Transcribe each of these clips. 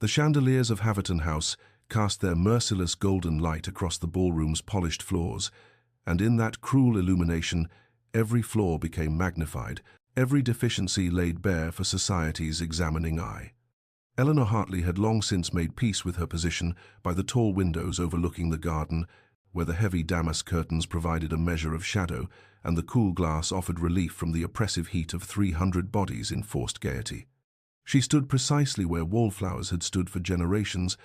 The chandeliers of Haverton House cast their merciless golden light across the ballroom's polished floors, and in that cruel illumination, every flaw became magnified, every deficiency laid bare for society's examining eye. Eleanor Hartley had long since made peace with her position by the tall windows overlooking the garden, where the heavy damask curtains provided a measure of shadow and the cool glass offered relief from the oppressive heat of 300 bodies in forced gaiety. She stood precisely where wallflowers had stood for generations,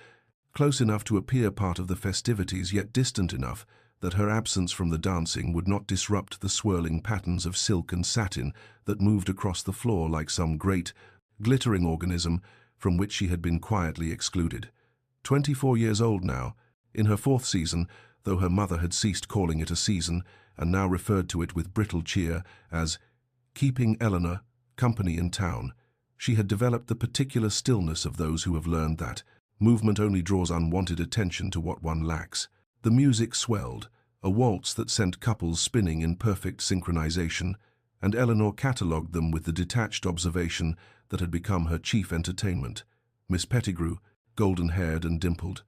close enough to appear part of the festivities, yet distant enough that her absence from the dancing would not disrupt the swirling patterns of silk and satin that moved across the floor like some great, glittering organism from which she had been quietly excluded. 24 years old now, in her 4th season, though her mother had ceased calling it a season and now referred to it with brittle cheer as keeping Eleanor company in town, she had developed the particular stillness of those who have learned that movement only draws unwanted attention to what one lacks. The music swelled, a waltz that sent couples spinning in perfect synchronization, and Eleanor catalogued them with the detached observation that had become her chief entertainment. Miss Pettigrew, golden-haired and dimpled.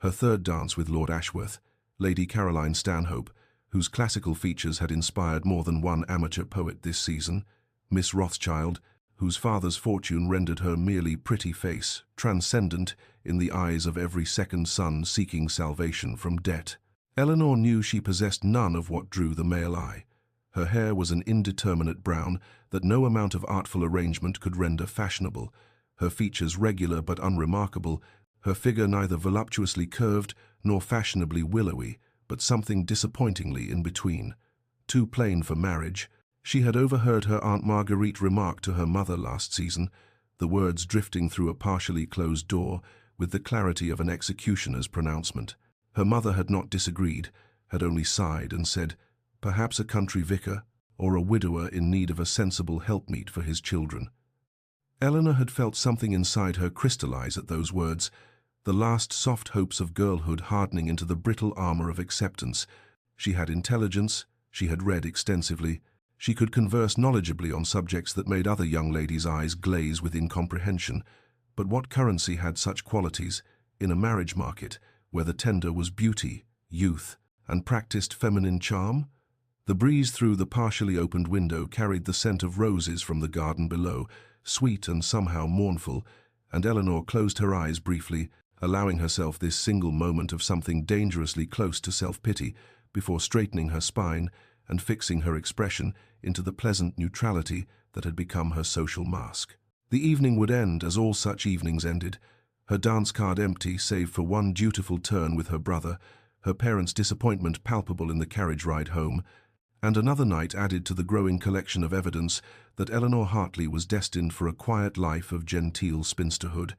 Her 3rd dance with Lord Ashworth, Lady Caroline Stanhope, whose classical features had inspired more than one amateur poet this season. Miss Rothschild, whose father's fortune rendered her merely pretty face transcendent in the eyes of every second son seeking salvation from debt. Eleanor knew she possessed none of what drew the male eye. Her hair was an indeterminate brown that no amount of artful arrangement could render fashionable, her features regular but unremarkable, her figure neither voluptuously curved nor fashionably willowy, but something disappointingly in between. Too plain for marriage, she had overheard her Aunt Marguerite remark to her mother last season, the words drifting through a partially closed door with the clarity of an executioner's pronouncement. Her mother had not disagreed, had only sighed and said, perhaps a country vicar, or a widower in need of a sensible helpmeet for his children. Eleanor had felt something inside her crystallize at those words, the last soft hopes of girlhood hardening into the brittle armor of acceptance. She had intelligence, she had read extensively, she could converse knowledgeably on subjects that made other young ladies' eyes glaze with incomprehension. But what currency had such qualities in a marriage market where the tender was beauty, youth, and practiced feminine charm? The breeze through the partially opened window carried the scent of roses from the garden below, sweet and somehow mournful, and Eleanor closed her eyes briefly, allowing herself this single moment of something dangerously close to self-pity before straightening her spine and fixing her expression into the pleasant neutrality that had become her social mask. The evening would end as all such evenings ended, her dance card empty save for one dutiful turn with her brother, her parents' disappointment palpable in the carriage ride home, and another night added to the growing collection of evidence that Eleanor Hartley was destined for a quiet life of genteel spinsterhood,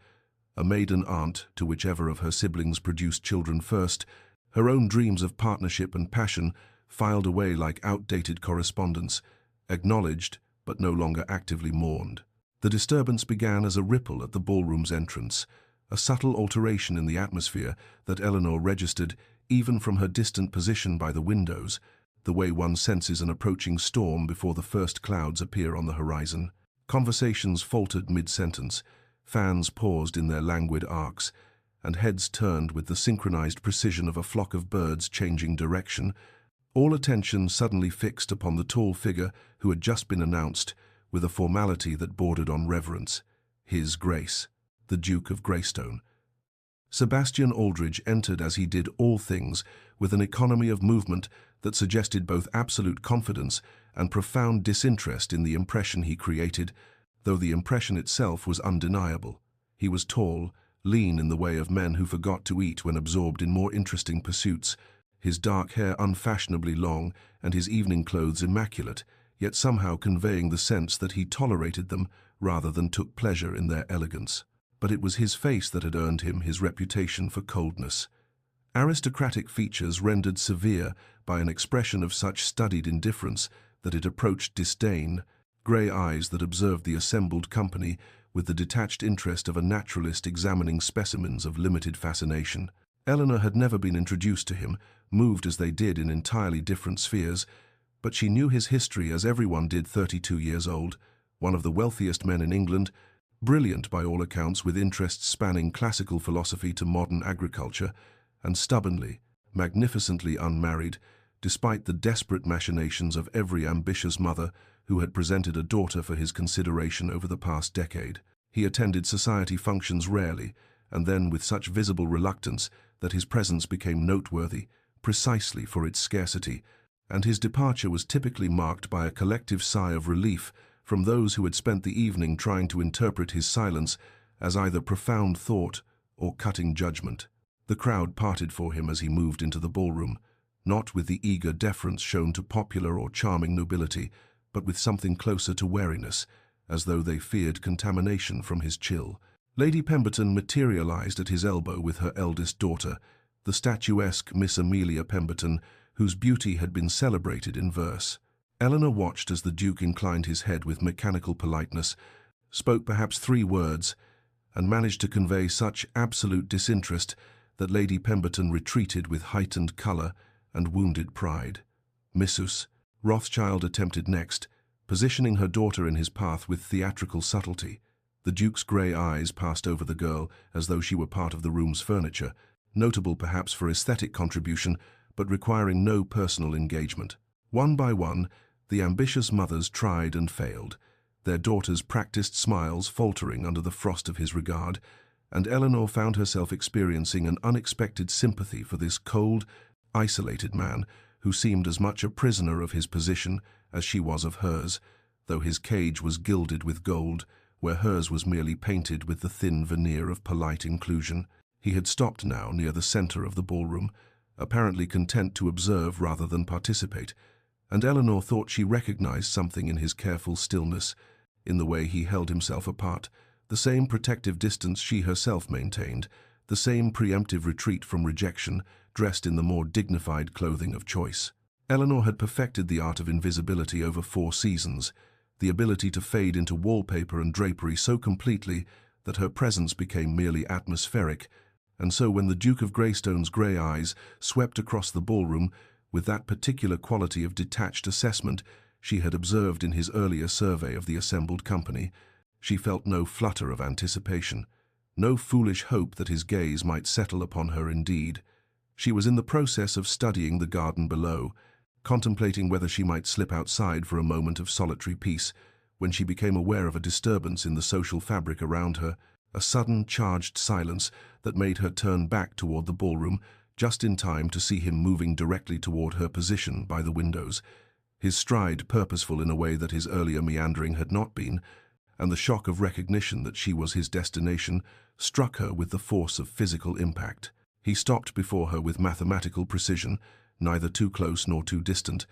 a maiden aunt to whichever of her siblings produced children first, her own dreams of partnership and passion filed away like outdated correspondence, acknowledged but no longer actively mourned. The disturbance began as a ripple at the ballroom's entrance, a subtle alteration in the atmosphere that Eleanor registered even from her distant position by the windows, the way one senses an approaching storm before the first clouds appear on the horizon. Conversations faltered mid-sentence, fans paused in their languid arcs, and heads turned with the synchronized precision of a flock of birds changing direction, all attention suddenly fixed upon the tall figure who had just been announced with a formality that bordered on reverence, His Grace, the Duke of Greystone. Sebastian Aldridge entered as he did all things with an economy of movement that suggested both absolute confidence and profound disinterest in the impression he created, though the impression itself was undeniable. He was tall, lean in the way of men who forgot to eat when absorbed in more interesting pursuits, his dark hair unfashionably long and his evening clothes immaculate, yet somehow conveying the sense that he tolerated them rather than took pleasure in their elegance. But it was his face that had earned him his reputation for coldness. Aristocratic features rendered severe by an expression of such studied indifference that it approached disdain, grey eyes that observed the assembled company with the detached interest of a naturalist examining specimens of limited fascination. Eleanor had never been introduced to him, moved as they did in entirely different spheres, but she knew his history as everyone did 32 years old, one of the wealthiest men in England, Brilliant by all accounts, with interests spanning classical philosophy to modern agriculture, and stubbornly, magnificently unmarried, despite the desperate machinations of every ambitious mother who had presented a daughter for his consideration over the past decade. He attended society functions rarely, and then with such visible reluctance that his presence became noteworthy, precisely for its scarcity, and his departure was typically marked by a collective sigh of relief from those who had spent the evening trying to interpret his silence as either profound thought or cutting judgment. The crowd parted for him as he moved into the ballroom, not with the eager deference shown to popular or charming nobility, but with something closer to wariness, as though they feared contamination from his chill. Lady Pemberton materialized at his elbow with her eldest daughter, the statuesque Miss Amelia Pemberton, whose beauty had been celebrated in verse. Eleanor watched as the Duke inclined his head with mechanical politeness, spoke perhaps 3 words, and managed to convey such absolute disinterest that Lady Pemberton retreated with heightened colour and wounded pride. Missus Rothschild attempted next, positioning her daughter in his path with theatrical subtlety. The Duke's grey eyes passed over the girl as though she were part of the room's furniture, notable perhaps for aesthetic contribution, but requiring no personal engagement. One by one, the ambitious mothers tried and failed, their daughters' practiced smiles faltering under the frost of his regard, and Eleanor found herself experiencing an unexpected sympathy for this cold, isolated man who seemed as much a prisoner of his position as she was of hers, though his cage was gilded with gold, where hers was merely painted with the thin veneer of polite inclusion. He had stopped now near the center of the ballroom, apparently content to observe rather than participate, and Eleanor thought she recognized something in his careful stillness, in the way he held himself apart, the same protective distance she herself maintained, the same preemptive retreat from rejection, dressed in the more dignified clothing of choice. Eleanor had perfected the art of invisibility over 4 seasons, the ability to fade into wallpaper and drapery so completely that her presence became merely atmospheric, and so when the Duke of Greystone's grey eyes swept across the ballroom with that particular quality of detached assessment she had observed in his earlier survey of the assembled company, she felt no flutter of anticipation, no foolish hope that his gaze might settle upon her indeed. She was in the process of studying the garden below, contemplating whether she might slip outside for a moment of solitary peace, when she became aware of a disturbance in the social fabric around her, a sudden charged silence that made her turn back toward the ballroom, just in time to see him moving directly toward her position by the windows, his stride purposeful in a way that his earlier meandering had not been, and the shock of recognition that she was his destination struck her with the force of physical impact. He stopped before her with mathematical precision, neither too close nor too distant,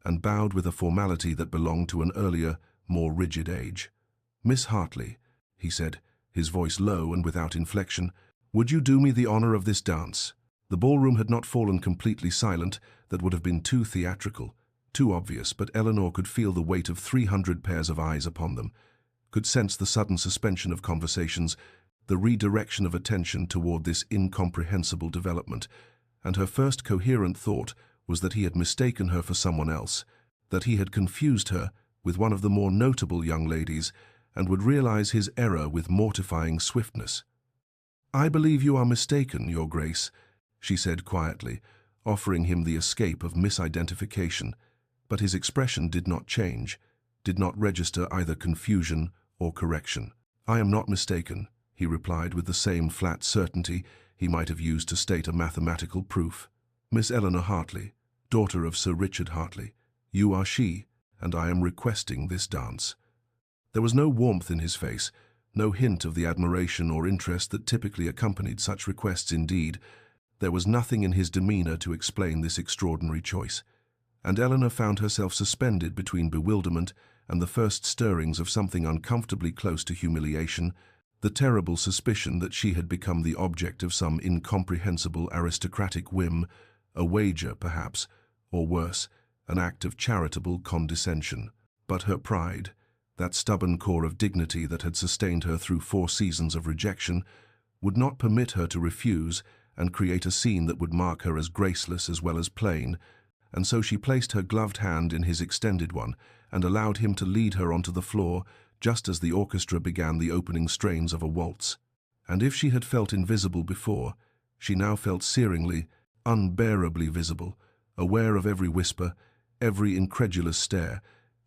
and bowed with a formality that belonged to an earlier, more rigid age. "Miss Hartley," he said, his voice low and without inflection, "would you do me the honor of this dance?" The ballroom had not fallen completely silent. That would have been too theatrical, too obvious, but Eleanor could feel the weight of 300 pairs of eyes upon them, could sense the sudden suspension of conversations, the redirection of attention toward this incomprehensible development, and her first coherent thought was that he had mistaken her for someone else, that he had confused her with one of the more notable young ladies, and would realize his error with mortifying swiftness. "I believe you are mistaken, Your Grace," she said quietly, offering him the escape of misidentification, but his expression did not change, did not register either confusion or correction. "I am not mistaken," he replied with the same flat certainty he might have used to state a mathematical proof. "Miss Eleanor Hartley, daughter of Sir Richard Hartley, you are she, and I am requesting this dance." There was no warmth in his face, no hint of the admiration or interest that typically accompanied such requests. Indeed, there was nothing in his demeanor to explain this extraordinary choice, and Eleanor found herself suspended between bewilderment and the first stirrings of something uncomfortably close to humiliation, the terrible suspicion that she had become the object of some incomprehensible aristocratic whim, a wager, perhaps, or worse, an act of charitable condescension. But her pride, that stubborn core of dignity that had sustained her through 4 seasons of rejection, would not permit her to refuse and create a scene that would mark her as graceless as well as plain, and so she placed her gloved hand in his extended one and allowed him to lead her onto the floor just as the orchestra began the opening strains of a waltz. And if she had felt invisible before, she now felt searingly, unbearably visible, aware of every whisper, every incredulous stare,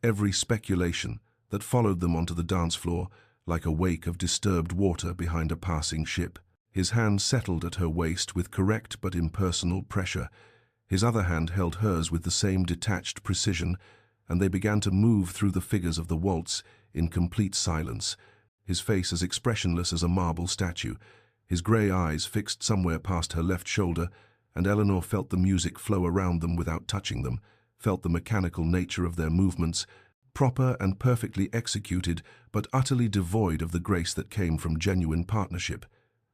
every speculation that followed them onto the dance floor like a wake of disturbed water behind a passing ship. His hand settled at her waist with correct but impersonal pressure. His other hand held hers with the same detached precision, and they began to move through the figures of the waltz in complete silence, his face as expressionless as a marble statue, his grey eyes fixed somewhere past her left shoulder, and Eleanor felt the music flow around them without touching them, felt the mechanical nature of their movements, proper and perfectly executed, but utterly devoid of the grace that came from genuine partnership.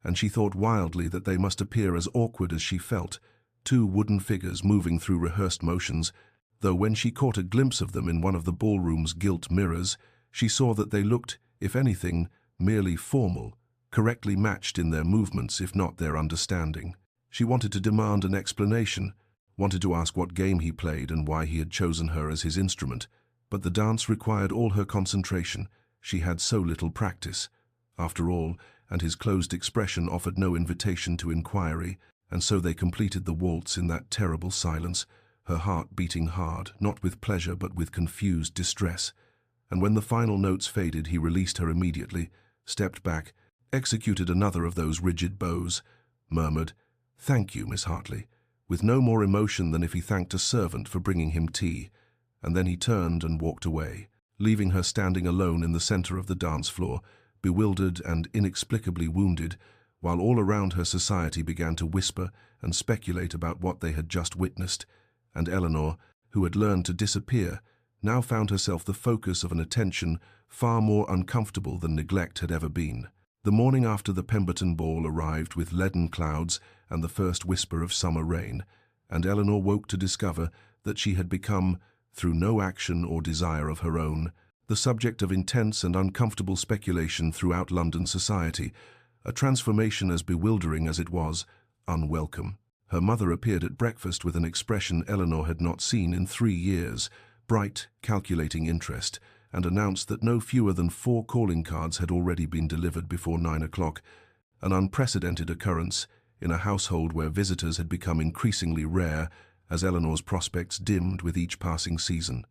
And she thought wildly that they must appear as awkward as she felt, two wooden figures moving through rehearsed motions, though when she caught a glimpse of them in one of the ballroom's gilt mirrors, she saw that they looked, if anything, merely formal, correctly matched in their movements if not their understanding. She wanted to demand an explanation, wanted to ask what game he played and why he had chosen her as his instrument, but the dance required all her concentration. She had so little practice, after all, and his closed expression offered no invitation to inquiry, and so they completed the waltz in that terrible silence, her heart beating hard, not with pleasure but with confused distress. And when the final notes faded, he released her immediately, stepped back, executed another of those rigid bows, murmured, "Thank you, Miss Hartley," with no more emotion than if he thanked a servant for bringing him tea, and then he turned and walked away, leaving her standing alone in the center of the dance floor, bewildered and inexplicably wounded, while all around her society began to whisper and speculate about what they had just witnessed, and Eleanor, who had learned to disappear, now found herself the focus of an attention far more uncomfortable than neglect had ever been. The morning after the Pemberton ball arrived with leaden clouds and the first whisper of summer rain, and Eleanor woke to discover that she had become, through no action or desire of her own, the subject of intense and uncomfortable speculation throughout London society, a transformation as bewildering as it was unwelcome. Her mother appeared at breakfast with an expression Eleanor had not seen in 3 years, bright, calculating interest, and announced that no fewer than 4 calling cards had already been delivered before 9 o'clock, an unprecedented occurrence in a household where visitors had become increasingly rare as Eleanor's prospects dimmed with each passing season.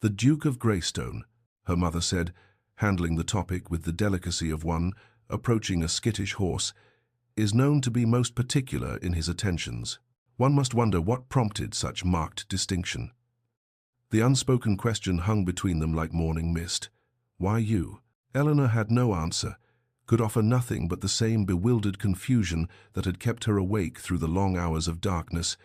"The Duke of Greystone," her mother said, handling the topic with the delicacy of one approaching a skittish horse, "is known to be most particular in his attentions." One must wonder what prompted such marked distinction. The unspoken question hung between them like morning mist. Why you? Eleanor had no answer, could offer nothing but the same bewildered confusion that had kept her awake through the long hours of darkness,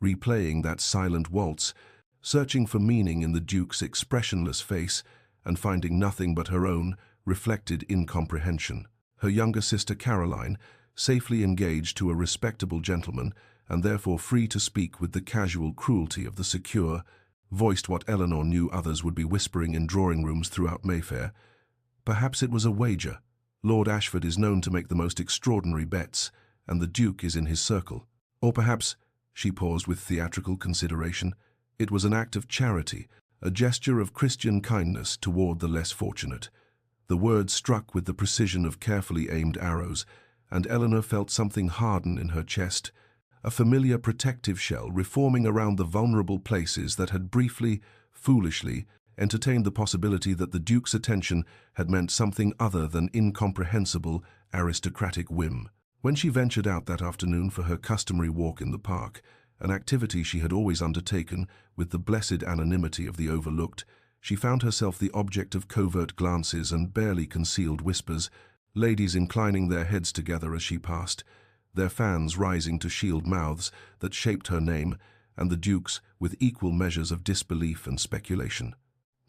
replaying that silent waltz, searching for meaning in the Duke's expressionless face, and finding nothing but her own reflected incomprehension. Her younger sister Caroline, safely engaged to a respectable gentleman, and therefore free to speak with the casual cruelty of the secure, voiced what Eleanor knew others would be whispering in drawing rooms throughout Mayfair. Perhaps it was a wager. Lord Ashford is known to make the most extraordinary bets, and the Duke is in his circle. Or perhaps, she paused with theatrical consideration, it was an act of charity, a gesture of Christian kindness toward the less fortunate. The words struck with the precision of carefully aimed arrows, and Eleanor felt something harden in her chest, a familiar protective shell reforming around the vulnerable places that had briefly, foolishly, entertained the possibility that the Duke's attention had meant something other than incomprehensible, aristocratic whim. When she ventured out that afternoon for her customary walk in the park, an activity she had always undertaken with the blessed anonymity of the overlooked, she found herself the object of covert glances and barely concealed whispers, ladies inclining their heads together as she passed, their fans rising to shield mouths that shaped her name, and the Duke's with equal measures of disbelief and speculation.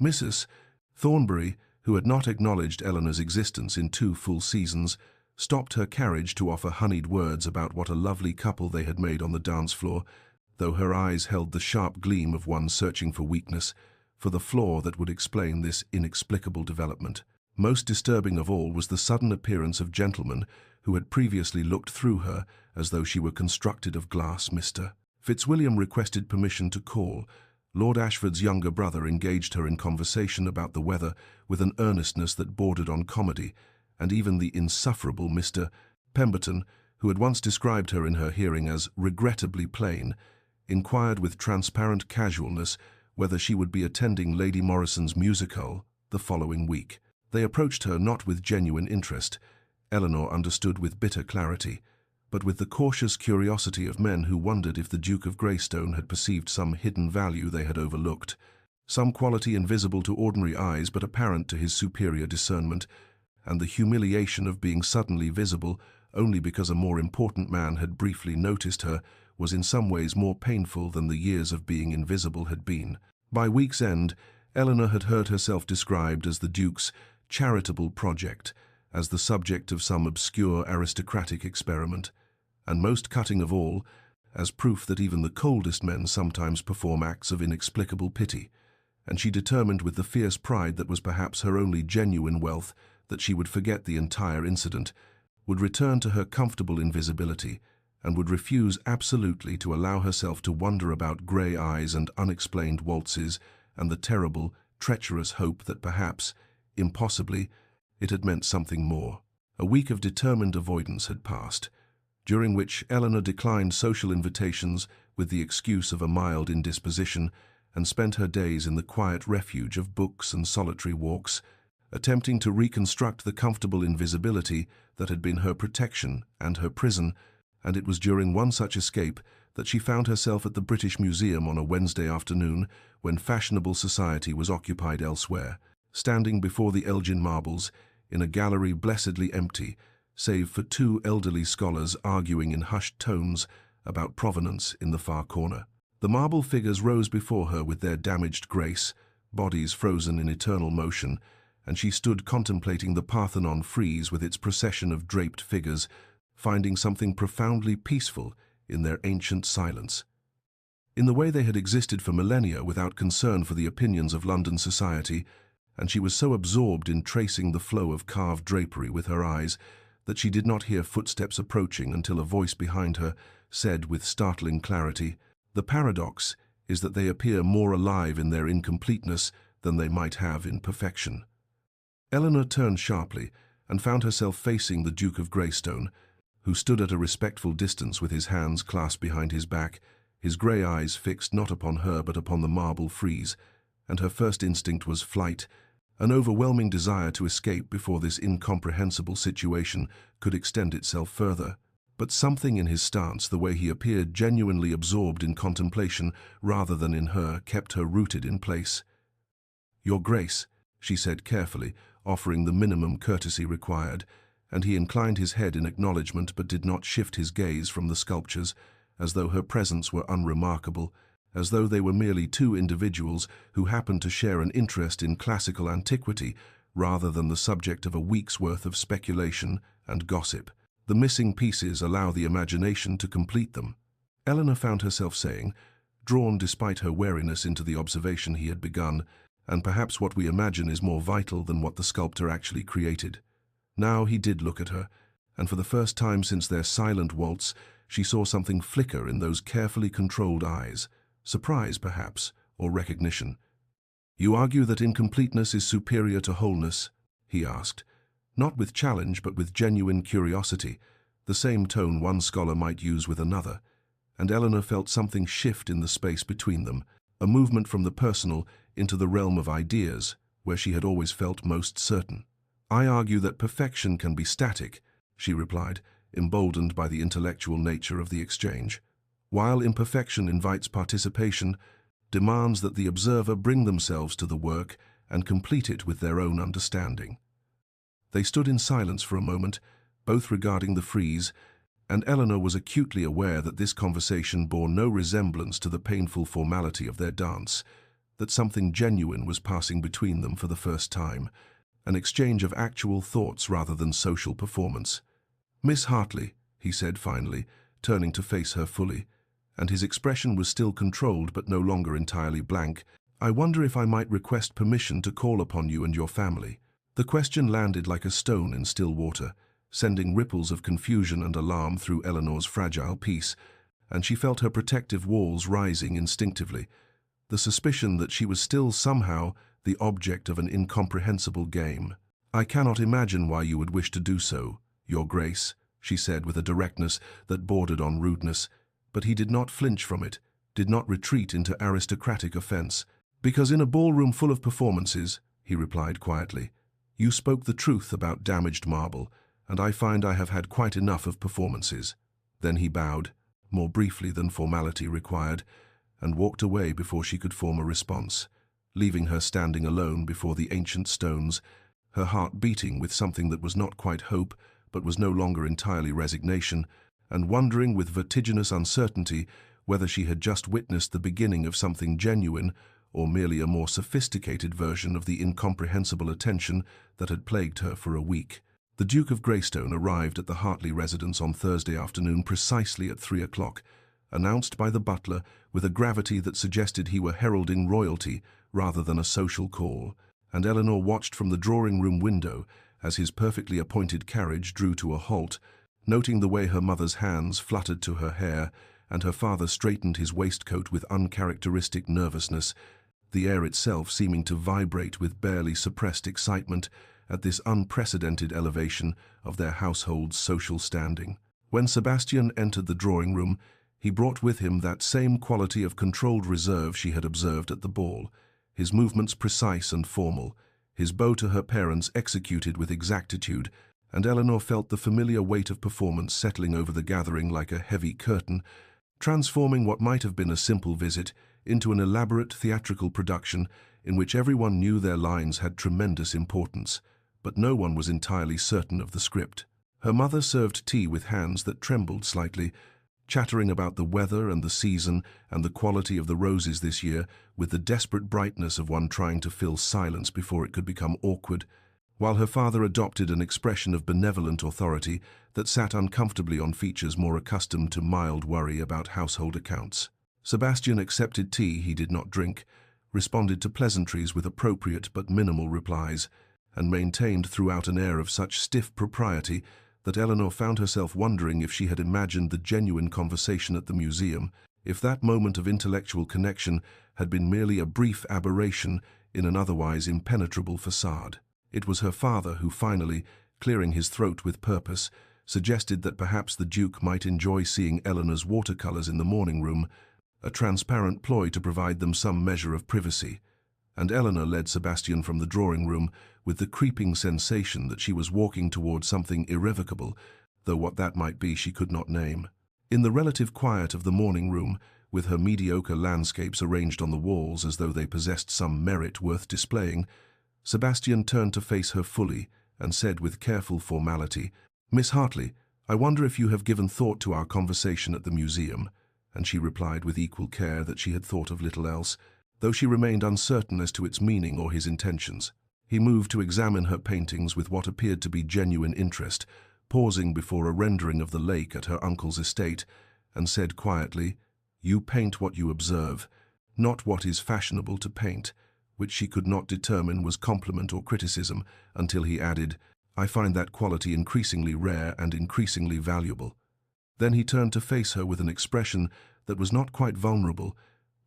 Mrs. Thornbury, who had not acknowledged Eleanor's existence in 2 full seasons, stopped her carriage to offer honeyed words about what a lovely couple they had made on the dance floor, though her eyes held the sharp gleam of one searching for weakness, for the flaw that would explain this inexplicable development. Most disturbing of all was the sudden appearance of gentlemen who had previously looked through her as though she were constructed of glass. Mr. Fitzwilliam requested permission to call, Lord Ashford's younger brother engaged her in conversation about the weather with an earnestness that bordered on comedy, and even the insufferable Mr. Pemberton, who had once described her in her hearing as regrettably plain, inquired with transparent casualness whether she would be attending Lady Morrison's musical the following week. They approached her not with genuine interest, Eleanor understood with bitter clarity, but with the cautious curiosity of men who wondered if the Duke of Greystone had perceived some hidden value they had overlooked, some quality invisible to ordinary eyes but apparent to his superior discernment, and the humiliation of being suddenly visible only because a more important man had briefly noticed her was in some ways more painful than the years of being invisible had been. By week's end, Eleanor had heard herself described as the Duke's charitable project, as the subject of some obscure aristocratic experiment, and most cutting of all, as proof that even the coldest men sometimes perform acts of inexplicable pity, and she determined with the fierce pride that was perhaps her only genuine wealth that she would forget the entire incident, would return to her comfortable invisibility, and would refuse absolutely to allow herself to wonder about grey eyes and unexplained waltzes and the terrible, treacherous hope that perhaps, impossibly, it had meant something more. A week of determined avoidance had passed, during which Eleanor declined social invitations with the excuse of a mild indisposition and spent her days in the quiet refuge of books and solitary walks, attempting to reconstruct the comfortable invisibility that had been her protection and her prison, and it was during one such escape that she found herself at the British Museum on a Wednesday afternoon when fashionable society was occupied elsewhere, standing before the Elgin marbles in a gallery blessedly empty, save for two elderly scholars arguing in hushed tones about provenance in the far corner. The marble figures rose before her with their damaged grace, bodies frozen in eternal motion, and she stood contemplating the Parthenon frieze with its procession of draped figures, finding something profoundly peaceful in their ancient silence. In the way they had existed for millennia without concern for the opinions of London society, and she was so absorbed in tracing the flow of carved drapery with her eyes that she did not hear footsteps approaching until a voice behind her said with startling clarity, "The paradox is that they appear more alive in their incompleteness than they might have in perfection." Eleanor turned sharply and found herself facing the Duke of Greystone, who stood at a respectful distance with his hands clasped behind his back, his grey eyes fixed not upon her but upon the marble frieze, and her first instinct was flight, an overwhelming desire to escape before this incomprehensible situation could extend itself further. But something in his stance, the way he appeared genuinely absorbed in contemplation rather than in her, kept her rooted in place. "Your Grace," she said carefully, offering the minimum courtesy required, and he inclined his head in acknowledgement but did not shift his gaze from the sculptures, as though her presence were unremarkable, as though they were merely two individuals who happened to share an interest in classical antiquity rather than the subject of a week's worth of speculation and gossip. The missing pieces allow the imagination to complete them, Eleanor found herself saying, drawn despite her wariness into the observation he had begun, and perhaps what we imagine is more vital than what the sculptor actually created. Now he did look at her, and for the first time since their silent waltz, she saw something flicker in those carefully controlled eyes, surprise perhaps, or recognition. "You argue that incompleteness is superior to wholeness?" he asked, not with challenge but with genuine curiosity, the same tone one scholar might use with another, and Eleanor felt something shift in the space between them, a movement from the personal into the realm of ideas, where she had always felt most certain. "I argue that perfection can be static," she replied, emboldened by the intellectual nature of the exchange, "while imperfection invites participation, demands that the observer bring themselves to the work and complete it with their own understanding." They stood in silence for a moment, both regarding the frieze, and Eleanor was acutely aware that this conversation bore no resemblance to the painful formality of their dance, that something genuine was passing between them for the first time, an exchange of actual thoughts rather than social performance. "Miss Hartley," he said finally, turning to face her fully, and his expression was still controlled but no longer entirely blank, "I wonder if I might request permission to call upon you and your family." The question landed like a stone in still water, sending ripples of confusion and alarm through Eleanor's fragile peace, and she felt her protective walls rising instinctively. the suspicion that she was still somehow the object of an incomprehensible game. "I cannot imagine why you would wish to do so, Your Grace," she said with a directness that bordered on rudeness, but he did not flinch from it, did not retreat into aristocratic offense. "Because in a ballroom full of performances," he replied quietly, "you spoke the truth about damaged marble, and I find I have had quite enough of performances." Then he bowed, more briefly than formality required, and walked away before she could form a response, leaving her standing alone before the ancient stones, her heart beating with something that was not quite hope, but was no longer entirely resignation, and wondering with vertiginous uncertainty whether she had just witnessed the beginning of something genuine or merely a more sophisticated version of the incomprehensible attention that had plagued her for a week. The Duke of Greystone arrived at the Hartley residence on Thursday afternoon precisely at 3 o'clock, announced by the butler with a gravity that suggested he were heralding royalty rather than a social call, and Eleanor watched from the drawing-room window as his perfectly appointed carriage drew to a halt, noting the way her mother's hands fluttered to her hair and her father straightened his waistcoat with uncharacteristic nervousness, the air itself seeming to vibrate with barely suppressed excitement at this unprecedented elevation of their household's social standing. When Sebastian entered the drawing-room, he brought with him that same quality of controlled reserve she had observed at the ball, his movements precise and formal, his bow to her parents executed with exactitude, and Eleanor felt the familiar weight of performance settling over the gathering like a heavy curtain, transforming what might have been a simple visit into an elaborate theatrical production in which everyone knew their lines had tremendous importance, but no one was entirely certain of the script. Her mother served tea with hands that trembled slightly, chattering about the weather and the season and the quality of the roses this year with the desperate brightness of one trying to fill silence before it could become awkward, while her father adopted an expression of benevolent authority that sat uncomfortably on features more accustomed to mild worry about household accounts. Sebastian accepted tea he did not drink, responded to pleasantries with appropriate but minimal replies, and maintained throughout an air of such stiff propriety that Eleanor found herself wondering if she had imagined the genuine conversation at the museum, if that moment of intellectual connection had been merely a brief aberration in an otherwise impenetrable facade. It was her father who finally, clearing his throat with purpose, suggested that perhaps the Duke might enjoy seeing Eleanor's watercolors in the morning room, a transparent ploy to provide them some measure of privacy, and Eleanor led Sebastian from the drawing-room with the creeping sensation that she was walking toward something irrevocable, though what that might be she could not name. In the relative quiet of the morning room, with her mediocre landscapes arranged on the walls as though they possessed some merit worth displaying, Sebastian turned to face her fully and said with careful formality, "Miss Hartley, I wonder if you have given thought to our conversation at the museum," and she replied with equal care that she had thought of little else, though she remained uncertain as to its meaning or his intentions. He moved to examine her paintings with what appeared to be genuine interest, pausing before a rendering of the lake at her uncle's estate, and said quietly, "You paint what you observe, not what is fashionable to paint," which she could not determine was compliment or criticism, until he added, "I find that quality increasingly rare and increasingly valuable." Then he turned to face her with an expression that was not quite vulnerable,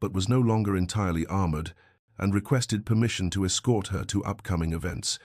but was no longer entirely armored, and requested permission to escort her to upcoming events,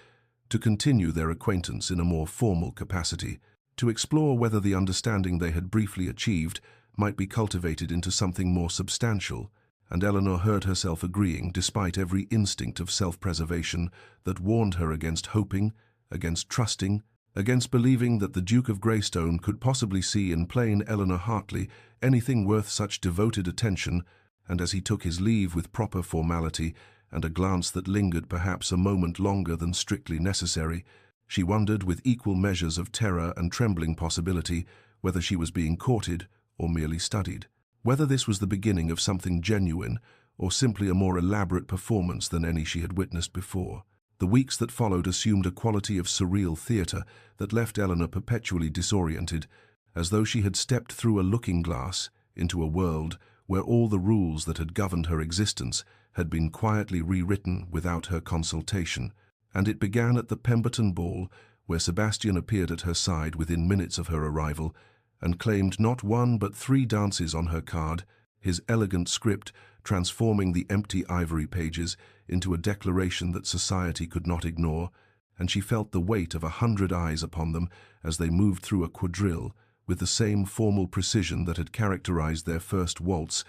to continue their acquaintance in a more formal capacity, to explore whether the understanding they had briefly achieved might be cultivated into something more substantial, and Eleanor heard herself agreeing despite every instinct of self-preservation that warned her against hoping, against trusting, against believing that the Duke of Greystone could possibly see in plain Eleanor Hartley anything worth such devoted attention, and as he took his leave with proper formality and a glance that lingered perhaps a moment longer than strictly necessary, she wondered with equal measures of terror and trembling possibility whether she was being courted or merely studied, whether this was the beginning of something genuine or simply a more elaborate performance than any she had witnessed before. The weeks that followed assumed a quality of surreal theatre that left Eleanor perpetually disoriented, as though she had stepped through a looking-glass into a world where all the rules that had governed her existence had been quietly rewritten without her consultation, and it began at the Pemberton Ball, where Sebastian appeared at her side within minutes of her arrival, and claimed not one but 3 dances on her card, his elegant script transforming the empty ivory pages into a declaration that society could not ignore, and she felt the weight of 100 eyes upon them as they moved through a quadrille with the same formal precision that had characterized their first waltz,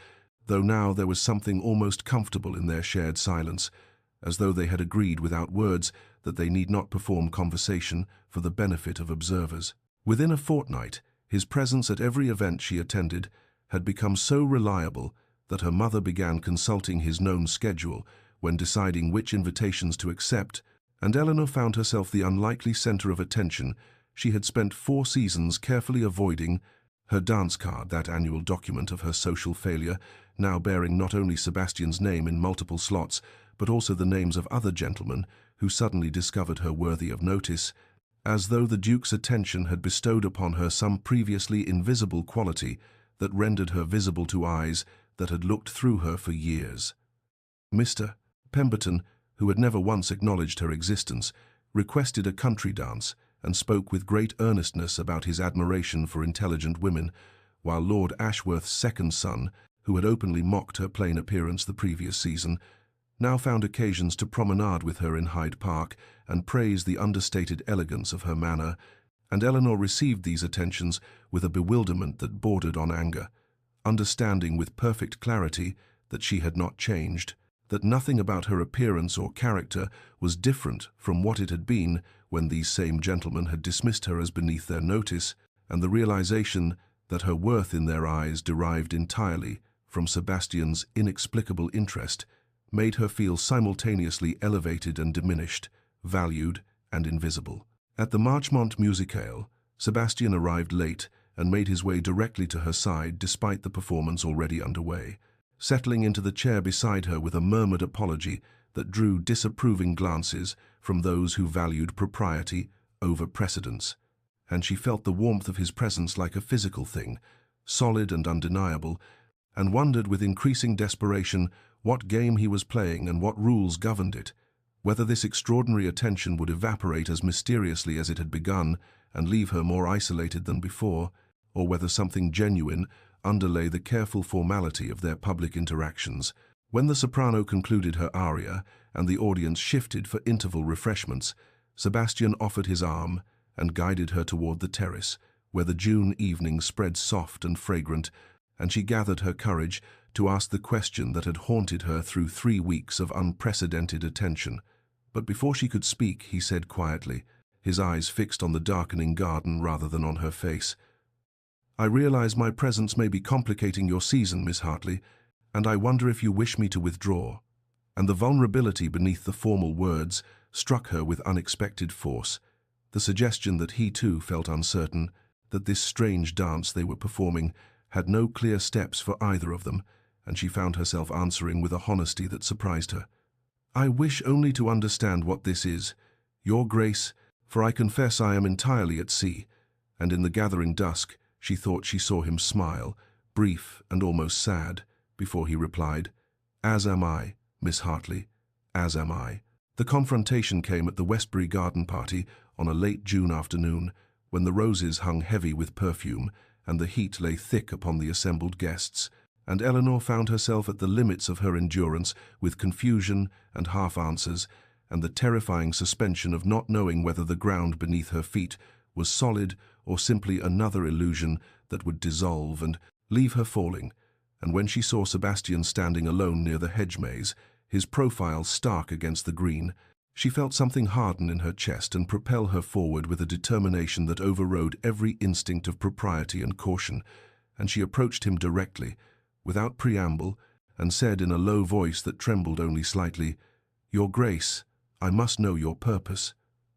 though now there was something almost comfortable in their shared silence, as though they had agreed without words that they need not perform conversation for the benefit of observers. Within a fortnight, his presence at every event she attended had become so reliable that her mother began consulting his known schedule when deciding which invitations to accept, and Eleanor found herself the unlikely center of attention she had spent 4 seasons carefully avoiding. Her dance card, that annual document of her social failure, now bearing not only Sebastian's name in multiple slots, but also the names of other gentlemen who suddenly discovered her worthy of notice, as though the Duke's attention had bestowed upon her some previously invisible quality that rendered her visible to eyes that had looked through her for years. Mr. Pemberton, who had never once acknowledged her existence, requested a country dance and spoke with great earnestness about his admiration for intelligent women, while Lord Ashworth's second son, who had openly mocked her plain appearance the previous season, now found occasions to promenade with her in Hyde Park and praise the understated elegance of her manner, and Eleanor received these attentions with a bewilderment that bordered on anger, understanding with perfect clarity that she had not changed, that nothing about her appearance or character was different from what it had been when these same gentlemen had dismissed her as beneath their notice, and the realization that her worth in their eyes derived entirely from Sebastian's inexplicable interest made her feel simultaneously elevated and diminished, valued and invisible. At the Marchmont Musicale, Sebastian arrived late and made his way directly to her side despite the performance already underway, settling into the chair beside her with a murmured apology that drew disapproving glances from those who valued propriety over precedence, and she felt the warmth of his presence like a physical thing, solid and undeniable, and wondered with increasing desperation what game he was playing and what rules governed it, whether this extraordinary attention would evaporate as mysteriously as it had begun and leave her more isolated than before, or whether something genuine underlay the careful formality of their public interactions. When the soprano concluded her aria and the audience shifted for interval refreshments, Sebastian offered his arm and guided her toward the terrace, where the June evening spread soft and fragrant, and she gathered her courage to ask the question that had haunted her through 3 weeks of unprecedented attention. But before she could speak, he said quietly, his eyes fixed on the darkening garden rather than on her face, "I realize my presence may be complicating your season, Miss Hartley, and I wonder if you wish me to withdraw." And the vulnerability beneath the formal words struck her with unexpected force, the suggestion that he too felt uncertain, that this strange dance they were performing had no clear steps for either of them, and she found herself answering with a honesty that surprised her. "I wish only to understand what this is, Your Grace, for I confess I am entirely at sea," and in the gathering dusk she thought she saw him smile, brief and almost sad, before he replied, "As am I, Miss Hartley, as am I." The confrontation came at the Westbury garden party on a late June afternoon, when the roses hung heavy with perfume and the heat lay thick upon the assembled guests, and Eleanor found herself at the limits of her endurance with confusion and half-answers, and the terrifying suspension of not knowing whether the ground beneath her feet was solid or simply another illusion that would dissolve and leave her falling. And when she saw Sebastian standing alone near the hedge maze, his profile stark against the green, she felt something harden in her chest and propel her forward with a determination that overrode every instinct of propriety and caution, and she approached him directly, without preamble, and said in a low voice that trembled only slightly, "Your Grace, I must know your purpose,"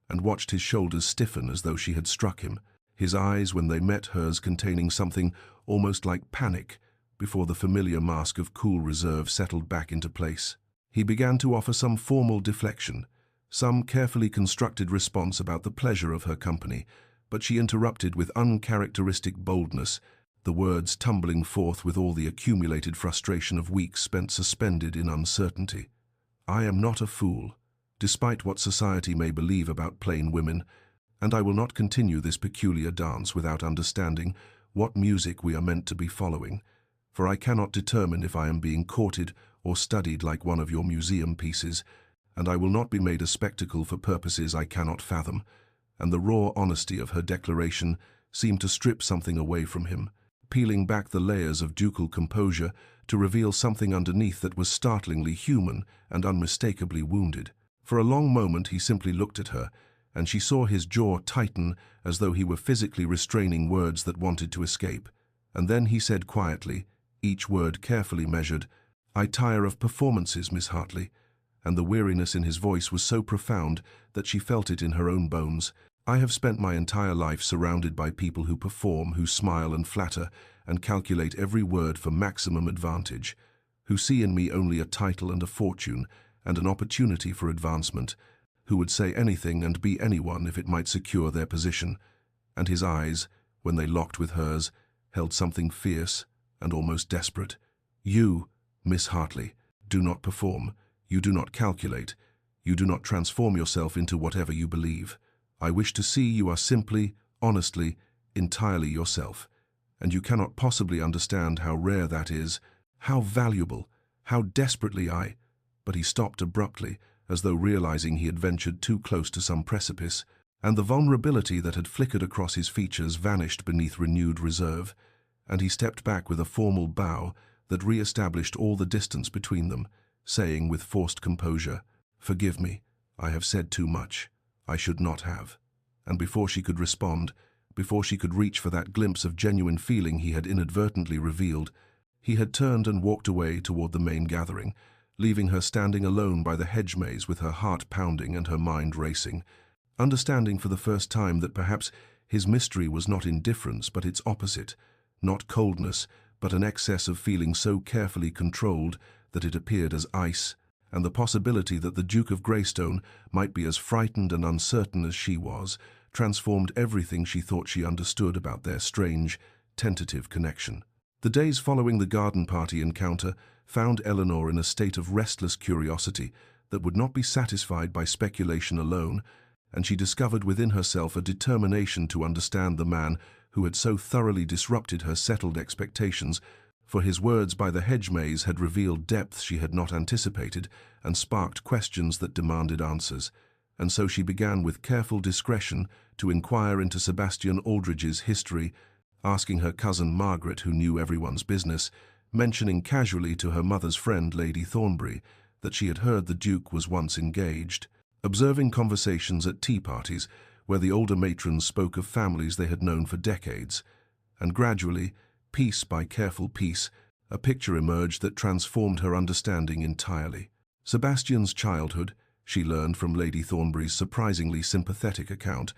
and watched his shoulders stiffen as though she had struck him, his eyes when they met hers containing something almost like panic before the familiar mask of cool reserve settled back into place. He began to offer some formal deflection, some carefully constructed response about the pleasure of her company, but she interrupted with uncharacteristic boldness, the words tumbling forth with all the accumulated frustration of weeks spent suspended in uncertainty. "I am not a fool, despite what society may believe about plain women, and I will not continue this peculiar dance without understanding what music we are meant to be following. for I cannot determine if I am being courted or studied like one of your museum pieces, and I will not be made a spectacle for purposes I cannot fathom." And the raw honesty of her declaration seemed to strip something away from him, peeling back the layers of ducal composure to reveal something underneath that was startlingly human and unmistakably wounded. For a long moment he simply looked at her, and she saw his jaw tighten as though he were physically restraining words that wanted to escape. And then he said quietly, each word carefully measured, "I tire of performances, Miss Hartley." And the weariness in his voice was so profound that she felt it in her own bones. "I have spent my entire life surrounded by people who perform, who smile and flatter, and calculate every word for maximum advantage, who see in me only a title and a fortune, and an opportunity for advancement, who would say anything and be anyone if it might secure their position." And his eyes, when they locked with hers, held something fierce and almost desperate. "You, Miss Hartley, do not perform. You do not calculate. You do not transform yourself into whatever you believe. I wish to see you are simply, honestly, entirely yourself. And you cannot possibly understand how rare that is, how valuable, how desperately I—" But he stopped abruptly, as though realizing he had ventured too close to some precipice, and the vulnerability that had flickered across his features vanished beneath renewed reserve, and he stepped back with a formal bow that re-established all the distance between them, saying with forced composure, "Forgive me, I have said too much. I should not have." And before she could respond, before she could reach for that glimpse of genuine feeling he had inadvertently revealed, he had turned and walked away toward the main gathering, leaving her standing alone by the hedge maze with her heart pounding and her mind racing, understanding for the first time that perhaps his mystery was not indifference but its opposite, not coldness, but an excess of feeling so carefully controlled that it appeared as ice, and the possibility that the Duke of Greystone might be as frightened and uncertain as she was, transformed everything she thought she understood about their strange, tentative connection. The days following the garden party encounter found Eleanor in a state of restless curiosity that would not be satisfied by speculation alone, and she discovered within herself a determination to understand the man who had so thoroughly disrupted her settled expectations, for his words by the hedge maze had revealed depths she had not anticipated and sparked questions that demanded answers. And so she began with careful discretion to inquire into Sebastian Aldridge's history, asking her cousin Margaret, who knew everyone's business, mentioning casually to her mother's friend Lady Thornbury that she had heard the Duke was once engaged, observing conversations at tea parties where the older matrons spoke of families they had known for decades, and gradually, piece by careful piece, a picture emerged that transformed her understanding entirely. Sebastian's childhood, she learned from Lady Thornbury's surprisingly sympathetic account,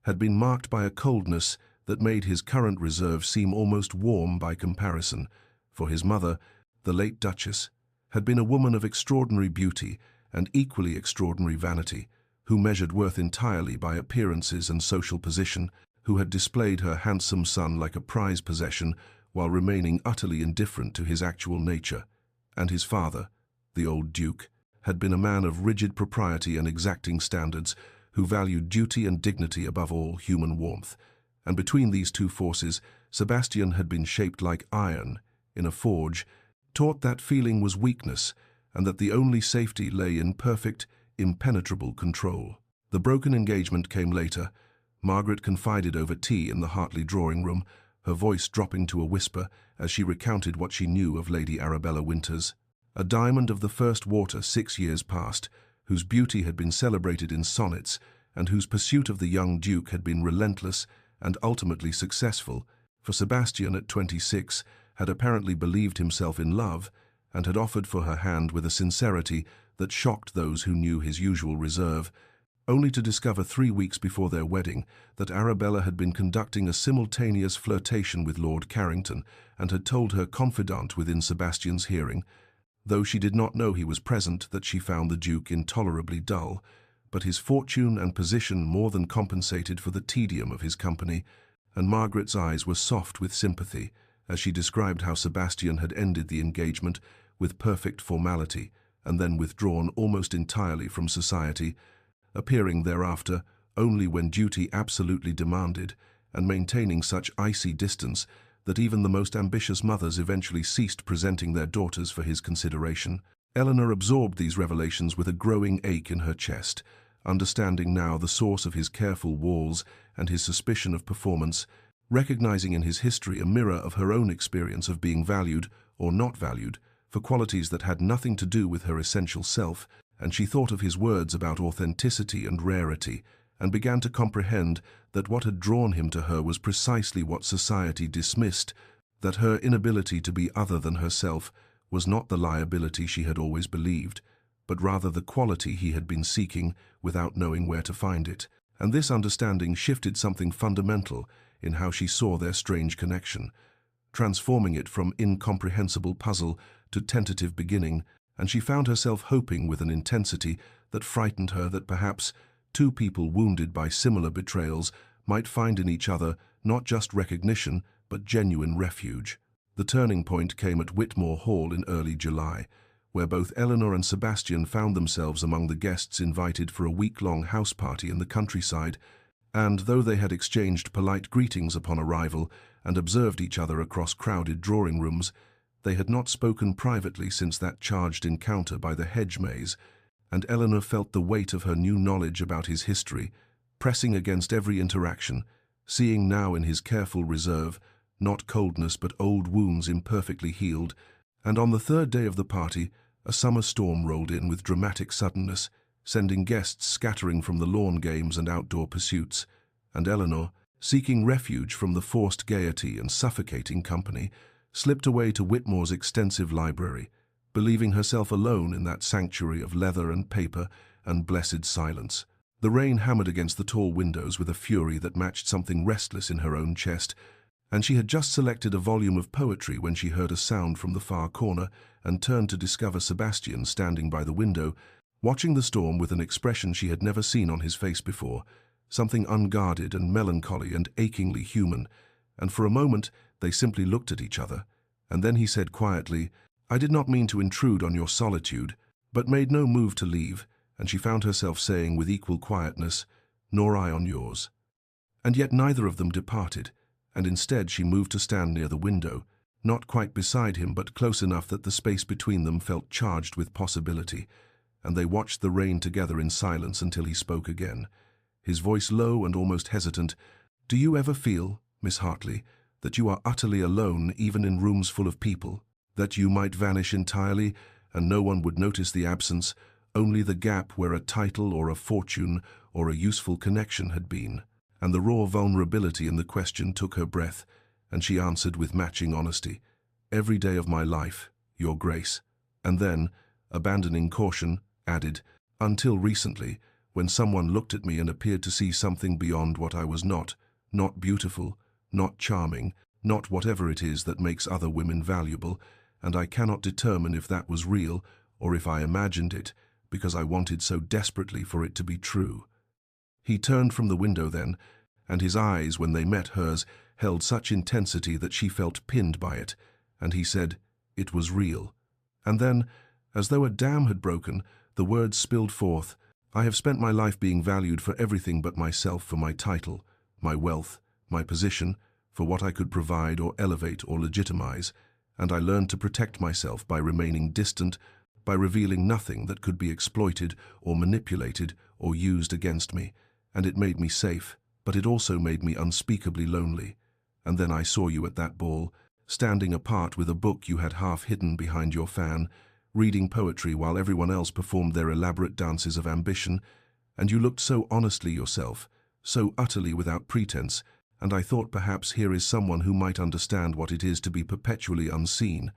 had been marked by a coldness that made his current reserve seem almost warm by comparison, for his mother, the late Duchess, had been a woman of extraordinary beauty and equally extraordinary vanity, who measured worth entirely by appearances and social position, who had displayed her handsome son like a prized possession while remaining utterly indifferent to his actual nature. And his father, the old Duke, had been a man of rigid propriety and exacting standards, who valued duty and dignity above all human warmth. And between these two forces, Sebastian had been shaped like iron in a forge, taught that feeling was weakness, and that the only safety lay in perfect, impenetrable control. The broken engagement came later. Margaret confided over tea in the Hartley drawing-room, her voice dropping to a whisper as she recounted what she knew of Lady Arabella Winters, a diamond of the first water 6 years past, whose beauty had been celebrated in sonnets, and whose pursuit of the young Duke had been relentless and ultimately successful, for Sebastian at 26 had apparently believed himself in love and had offered for her hand with a sincerity that shocked those who knew his usual reserve, only to discover 3 weeks before their wedding that Arabella had been conducting a simultaneous flirtation with Lord Carrington and had told her confidant within Sebastian's hearing, though she did not know he was present, that she found the Duke intolerably dull, but his fortune and position more than compensated for the tedium of his company, and Margaret's eyes were soft with sympathy as she described how Sebastian had ended the engagement with perfect formality and then withdrawn almost entirely from society, appearing thereafter only when duty absolutely demanded, and maintaining such icy distance that even the most ambitious mothers eventually ceased presenting their daughters for his consideration. Eleanor absorbed these revelations with a growing ache in her chest, understanding now the source of his careful walls and his suspicion of performance, recognizing in his history a mirror of her own experience of being valued or not valued for qualities that had nothing to do with her essential self. And she thought of his words about authenticity and rarity, and began to comprehend that what had drawn him to her was precisely what society dismissed, that her inability to be other than herself was not the liability she had always believed, but rather the quality he had been seeking without knowing where to find it. And this understanding shifted something fundamental in how she saw their strange connection, transforming it from incomprehensible puzzle to tentative beginning, and she found herself hoping with an intensity that frightened her that perhaps two people wounded by similar betrayals might find in each other not just recognition, but genuine refuge. The turning point came at Whitmore Hall in early July, where both Eleanor and Sebastian found themselves among the guests invited for a week-long house party in the countryside, and though they had exchanged polite greetings upon arrival and observed each other across crowded drawing rooms, they had not spoken privately since that charged encounter by the hedge maze, and Eleanor felt the weight of her new knowledge about his history, pressing against every interaction, seeing now in his careful reserve, not coldness but old wounds imperfectly healed. And on the third day of the party, a summer storm rolled in with dramatic suddenness, sending guests scattering from the lawn games and outdoor pursuits, and Eleanor, seeking refuge from the forced gaiety and suffocating company, slipped away to Whitmore's extensive library, believing herself alone in that sanctuary of leather and paper and blessed silence. The rain hammered against the tall windows with a fury that matched something restless in her own chest, and she had just selected a volume of poetry when she heard a sound from the far corner and turned to discover Sebastian standing by the window, watching the storm with an expression she had never seen on his face before, something unguarded and melancholy and achingly human. And for a moment they simply looked at each other, and then he said quietly, "I did not mean to intrude on your solitude," but made no move to leave, and she found herself saying with equal quietness, "Nor I on yours." And yet neither of them departed, and instead she moved to stand near the window, not quite beside him but close enough that the space between them felt charged with possibility, and they watched the rain together in silence until he spoke again, his voice low and almost hesitant. "Do you ever feel, Miss Hartley, that you are utterly alone even in rooms full of people, that you might vanish entirely and no one would notice the absence, only the gap where a title or a fortune or a useful connection had been?" And the raw vulnerability in the question took her breath, and she answered with matching honesty, "Every day of my life, Your Grace." And then, abandoning caution, added, "Until recently, when someone looked at me and appeared to see something beyond what I was not beautiful, not charming, not whatever it is that makes other women valuable, and I cannot determine if that was real or if I imagined it, because I wanted so desperately for it to be true." He turned from the window then, and his eyes, when they met hers, held such intensity that she felt pinned by it, and he said, "It was real." And then, as though a dam had broken, the words spilled forth, "I have spent my life being valued for everything but myself, for my title, my wealth, my position, for what I could provide or elevate or legitimize, and I learned to protect myself by remaining distant, by revealing nothing that could be exploited or manipulated or used against me, and it made me safe, but it also made me unspeakably lonely. And then I saw you at that ball, standing apart with a book you had half hidden behind your fan, reading poetry while everyone else performed their elaborate dances of ambition, and you looked so honestly yourself, so utterly without pretense, and I thought perhaps here is someone who might understand what it is to be perpetually unseen."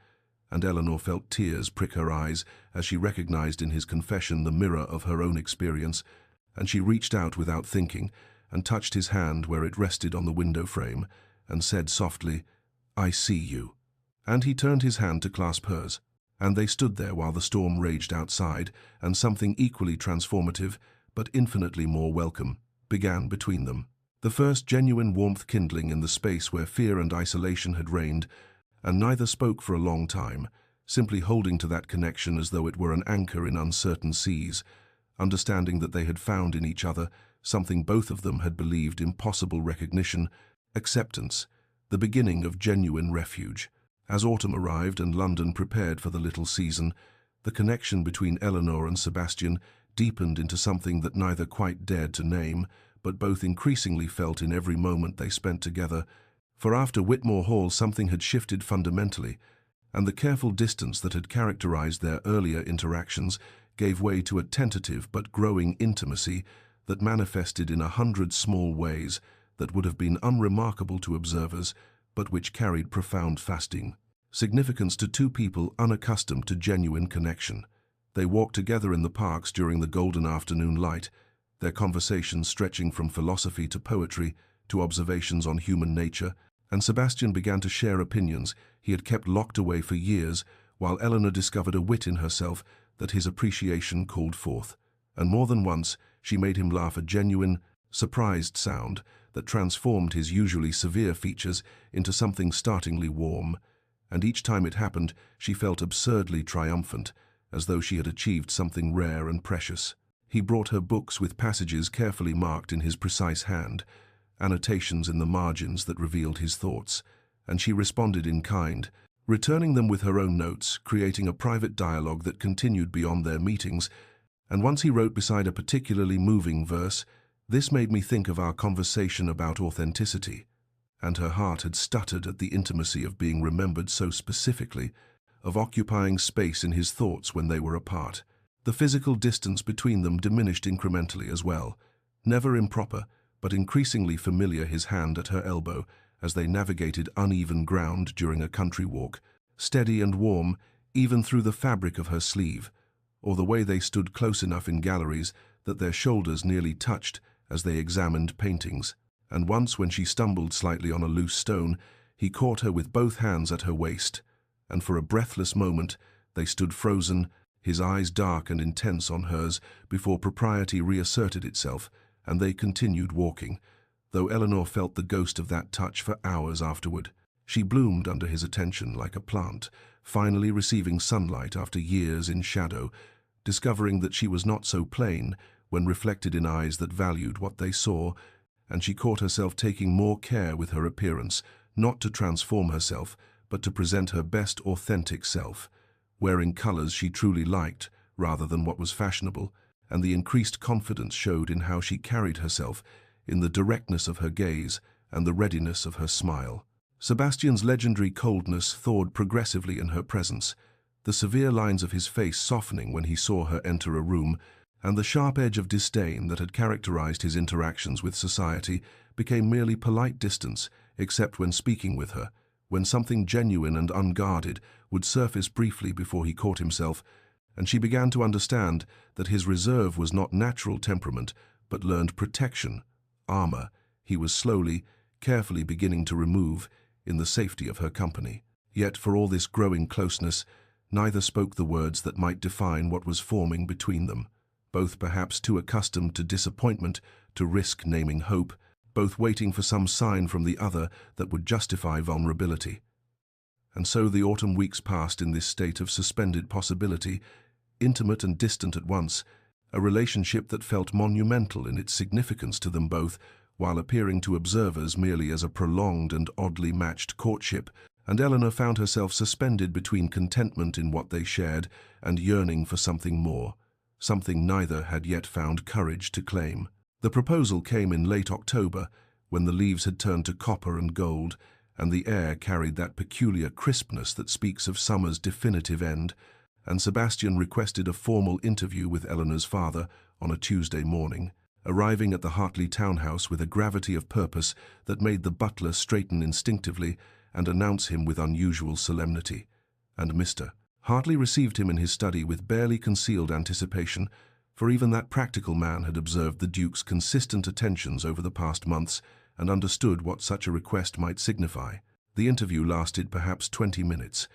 And Eleanor felt tears prick her eyes as she recognized in his confession the mirror of her own experience, and she reached out without thinking and touched his hand where it rested on the window frame and said softly, "I see you." And he turned his hand to clasp hers, and they stood there while the storm raged outside, and something equally transformative, but infinitely more welcome, began between them. The first genuine warmth kindling in the space where fear and isolation had reigned, and neither spoke for a long time, simply holding to that connection as though it were an anchor in uncertain seas, understanding that they had found in each other something both of them had believed impossible: recognition, acceptance, the beginning of genuine refuge. As autumn arrived and London prepared for the little season, the connection between Eleanor and Sebastian deepened into something that neither quite dared to name, but both increasingly felt in every moment they spent together. For after Whitmore Hall something had shifted fundamentally, and the careful distance that had characterized their earlier interactions gave way to a tentative but growing intimacy that manifested in 100 small ways that would have been unremarkable to observers, but which carried profound significance to two people unaccustomed to genuine connection. They walked together in the parks during the golden afternoon light, their conversations stretching from philosophy to poetry to observations on human nature, and Sebastian began to share opinions he had kept locked away for years, while Eleanor discovered a wit in herself that his appreciation called forth. And more than once, she made him laugh a genuine, surprised sound that transformed his usually severe features into something startlingly warm. And each time it happened, she felt absurdly triumphant, as though she had achieved something rare and precious. He brought her books with passages carefully marked in his precise hand, annotations in the margins that revealed his thoughts, and she responded in kind, returning them with her own notes, creating a private dialogue that continued beyond their meetings. And once he wrote beside a particularly moving verse, "This made me think of our conversation about authenticity," and her heart had stuttered at the intimacy of being remembered so specifically, of occupying space in his thoughts when they were apart. The physical distance between them diminished incrementally as well, never improper, but increasingly familiar, his hand at her elbow as they navigated uneven ground during a country walk, steady and warm even through the fabric of her sleeve, or the way they stood close enough in galleries that their shoulders nearly touched as they examined paintings. And once, when she stumbled slightly on a loose stone, he caught her with both hands at her waist, and for a breathless moment they stood frozen, his eyes dark and intense on hers, before propriety reasserted itself, and they continued walking, though Eleanor felt the ghost of that touch for hours afterward. She bloomed under his attention like a plant, finally receiving sunlight after years in shadow, discovering that she was not so plain when reflected in eyes that valued what they saw, and she caught herself taking more care with her appearance, not to transform herself, but to present her best authentic self, wearing colors she truly liked rather than what was fashionable, and the increased confidence showed in how she carried herself, in the directness of her gaze and the readiness of her smile. Sebastian's legendary coldness thawed progressively in her presence, the severe lines of his face softening when he saw her enter a room, and the sharp edge of disdain that had characterized his interactions with society became merely polite distance, except when speaking with her, when something genuine and unguarded would surface briefly before he caught himself, and she began to understand that his reserve was not natural temperament, but learned protection, armor, he was slowly, carefully beginning to remove in the safety of her company. Yet for all this growing closeness, neither spoke the words that might define what was forming between them, both perhaps too accustomed to disappointment to risk naming hope, both waiting for some sign from the other that would justify vulnerability. And so the autumn weeks passed in this state of suspended possibility, intimate and distant at once, a relationship that felt monumental in its significance to them both, while appearing to observers merely as a prolonged and oddly matched courtship, and Eleanor found herself suspended between contentment in what they shared and yearning for something more, something neither had yet found courage to claim. The proposal came in late October, when the leaves had turned to copper and gold, and the air carried that peculiar crispness that speaks of summer's definitive end, and Sebastian requested a formal interview with Eleanor's father on a Tuesday morning, arriving at the Hartley townhouse with a gravity of purpose that made the butler straighten instinctively and announce him with unusual solemnity. And Mr. Hartley received him in his study with barely concealed anticipation, for even that practical man had observed the Duke's consistent attentions over the past months and understood what such a request might signify. The interview lasted perhaps 20 minutes,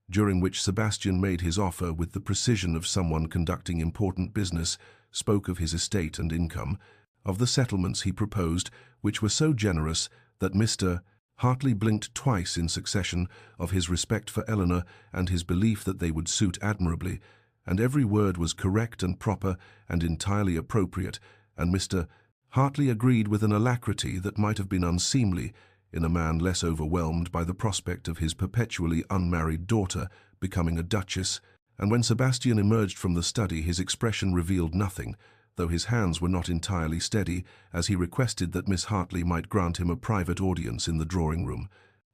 during which Sebastian made his offer with the precision of someone conducting important business, spoke of his estate and income, of the settlements he proposed, which were so generous that Mr. Hartley blinked twice in succession, of his respect for Eleanor and his belief that they would suit admirably, and every word was correct and proper and entirely appropriate, and Mr. Hartley agreed with an alacrity that might have been unseemly in a man less overwhelmed by the prospect of his perpetually unmarried daughter becoming a duchess, and when Sebastian emerged from the study his expression revealed nothing, though his hands were not entirely steady, as he requested that Miss Hartley might grant him a private audience in the drawing-room.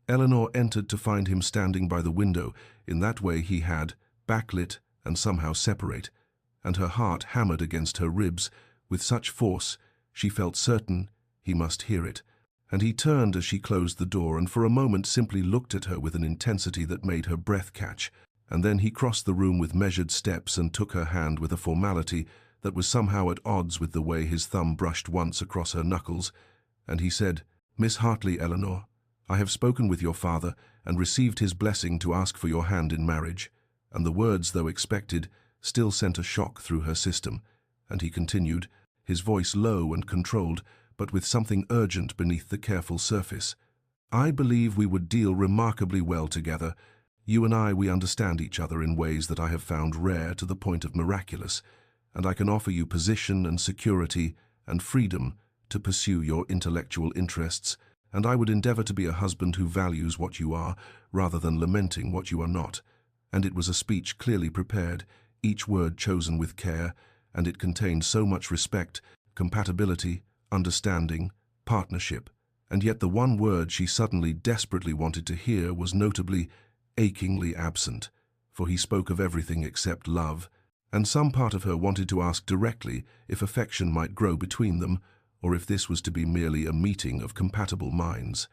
Eleanor entered to find him standing by the window. In that way he had, backlit and somehow separate, and her heart hammered against her ribs with such force she felt certain he must hear it. And he turned as she closed the door and for a moment simply looked at her with an intensity that made her breath catch, and then he crossed the room with measured steps and took her hand with a formality that was somehow at odds with the way his thumb brushed once across her knuckles, and he said, "Miss Hartley, Eleanor, I have spoken with your father and received his blessing to ask for your hand in marriage," and the words, though expected, still sent a shock through her system, and he continued, his voice low and controlled, but with something urgent beneath the careful surface. "I believe we would deal remarkably well together. You and I, we understand each other in ways that I have found rare to the point of miraculous, and I can offer you position and security and freedom to pursue your intellectual interests, and I would endeavor to be a husband who values what you are, rather than lamenting what you are not." And it was a speech clearly prepared, each word chosen with care, and it contained so much respect, compatibility, understanding, partnership, and yet the one word she suddenly desperately wanted to hear was notably, achingly absent, for he spoke of everything except love, and some part of her wanted to ask directly if affection might grow between them, or if this was to be merely a meeting of compatible minds.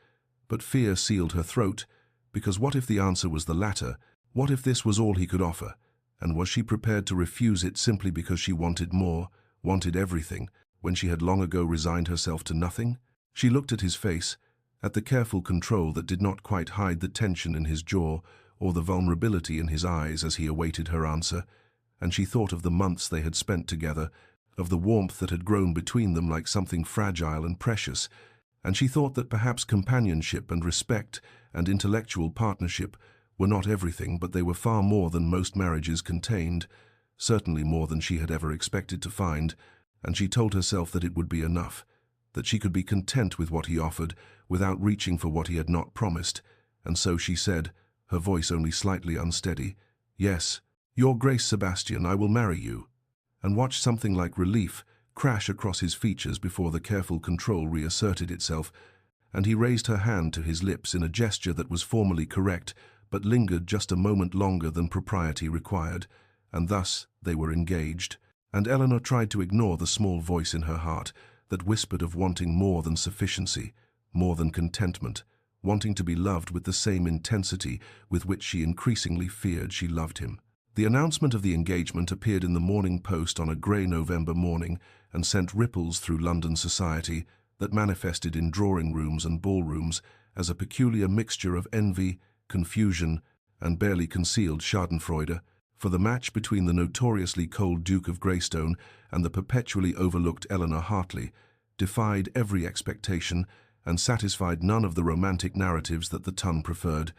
But fear sealed her throat, because what if the answer was the latter? What if this was all he could offer? And was she prepared to refuse it simply because she wanted more, wanted everything, when she had long ago resigned herself to nothing? She looked at his face, at the careful control that did not quite hide the tension in his jaw or the vulnerability in his eyes as he awaited her answer, and she thought of the months they had spent together, of the warmth that had grown between them like something fragile and precious, and she thought that perhaps companionship and respect and intellectual partnership were not everything, but they were far more than most marriages contained, certainly more than she had ever expected to find, and she told herself that it would be enough, that she could be content with what he offered without reaching for what he had not promised, and so she said, her voice only slightly unsteady, "Yes, Your Grace, Sebastian, I will marry you," and watched something like relief crash across his features before the careful control reasserted itself, and he raised her hand to his lips in a gesture that was formally correct, but lingered just a moment longer than propriety required, and thus they were engaged, and Eleanor tried to ignore the small voice in her heart that whispered of wanting more than sufficiency, more than contentment, wanting to be loved with the same intensity with which she increasingly feared she loved him. The announcement of the engagement appeared in the Morning Post on a grey November morning and sent ripples through London society that manifested in drawing-rooms and ballrooms as a peculiar mixture of envy, confusion, and barely concealed schadenfreude, for the match between the notoriously cold Duke of Greystone and the perpetually overlooked Eleanor Hartley defied every expectation and satisfied none of the romantic narratives that the Ton preferred,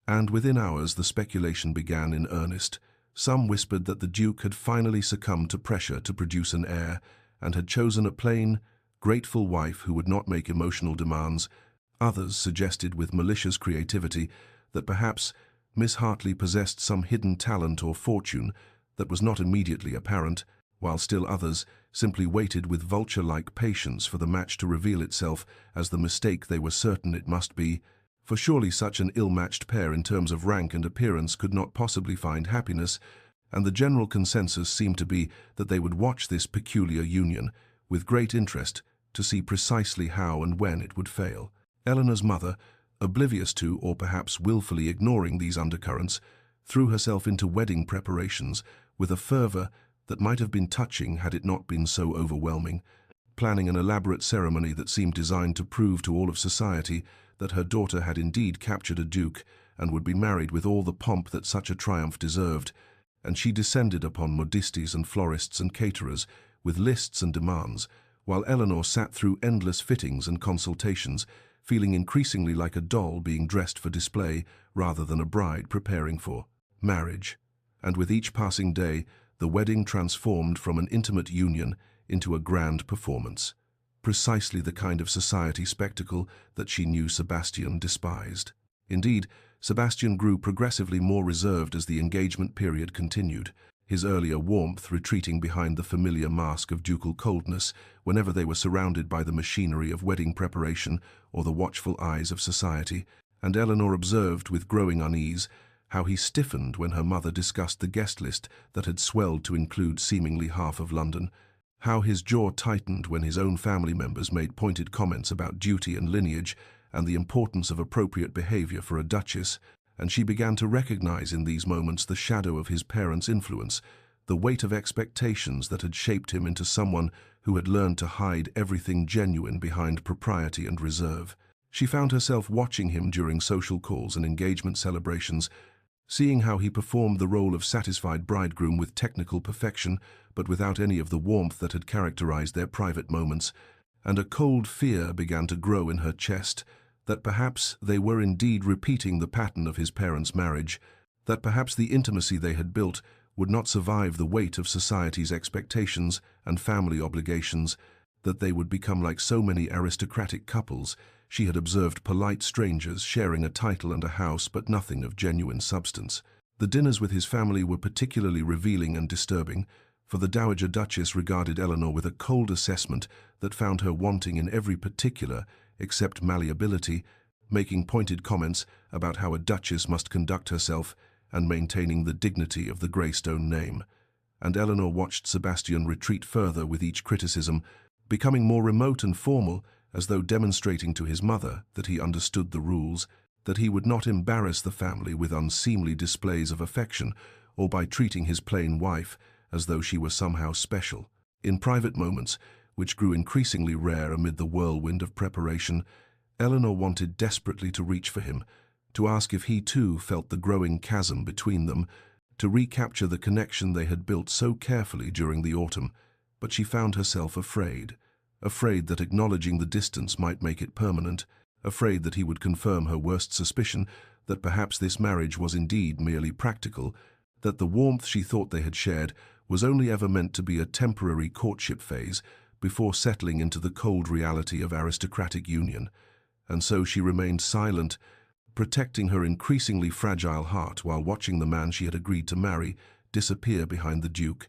and within hours the speculation began in earnest. Some whispered that the Duke had finally succumbed to pressure to produce an heir, and had chosen a plain, grateful wife who would not make emotional demands. Others suggested with malicious creativity that perhaps Miss Hartley possessed some hidden talent or fortune that was not immediately apparent, while still others simply waited with vulture-like patience for the match to reveal itself as the mistake they were certain it must be, for surely such an ill-matched pair in terms of rank and appearance could not possibly find happiness, and the general consensus seemed to be that they would watch this peculiar union with great interest to see precisely how and when it would fail. Eleanor's mother, oblivious to or perhaps willfully ignoring these undercurrents, threw herself into wedding preparations with a fervor that might have been touching had it not been so overwhelming, planning an elaborate ceremony that seemed designed to prove to all of society that her daughter had indeed captured a duke and would be married with all the pomp that such a triumph deserved, and she descended upon modistes and florists and caterers with lists and demands, while Eleanor sat through endless fittings and consultations, feeling increasingly like a doll being dressed for display rather than a bride preparing for marriage. And with each passing day, the wedding transformed from an intimate union into a grand performance. precisely the kind of society spectacle that she knew Sebastian despised. Indeed, Sebastian grew progressively more reserved as the engagement period continued, his earlier warmth retreating behind the familiar mask of ducal coldness whenever they were surrounded by the machinery of wedding preparation or the watchful eyes of society, and Eleanor observed with growing unease how he stiffened when her mother discussed the guest list that had swelled to include seemingly half of London, how his jaw tightened when his own family members made pointed comments about duty and lineage and the importance of appropriate behavior for a duchess, and she began to recognize in these moments the shadow of his parents' influence, the weight of expectations that had shaped him into someone who had learned to hide everything genuine behind propriety and reserve. She found herself watching him during social calls and engagement celebrations, seeing how he performed the role of satisfied bridegroom with technical perfection, but without any of the warmth that had characterized their private moments, and a cold fear began to grow in her chest that perhaps they were indeed repeating the pattern of his parents' marriage, that perhaps the intimacy they had built would not survive the weight of society's expectations and family obligations, that they would become like so many aristocratic couples. She had observed polite strangers sharing a title and a house but nothing of genuine substance. The dinners with his family were particularly revealing and disturbing, for the Dowager Duchess regarded Eleanor with a cold assessment that found her wanting in every particular except malleability, making pointed comments about how a duchess must conduct herself and maintaining the dignity of the Greystone name. And Eleanor watched Sebastian retreat further with each criticism, becoming more remote and formal, as though demonstrating to his mother that he understood the rules, that he would not embarrass the family with unseemly displays of affection or by treating his plain wife as though she were somehow special. In private moments, which grew increasingly rare amid the whirlwind of preparation, Eleanor wanted desperately to reach for him, to ask if he too felt the growing chasm between them, to recapture the connection they had built so carefully during the autumn, but she found herself afraid that acknowledging the distance might make it permanent, afraid that he would confirm her worst suspicion that perhaps this marriage was indeed merely practical, that the warmth she thought they had shared was only ever meant to be a temporary courtship phase before settling into the cold reality of aristocratic union. And so she remained silent, protecting her increasingly fragile heart while watching the man she had agreed to marry disappear behind the Duke.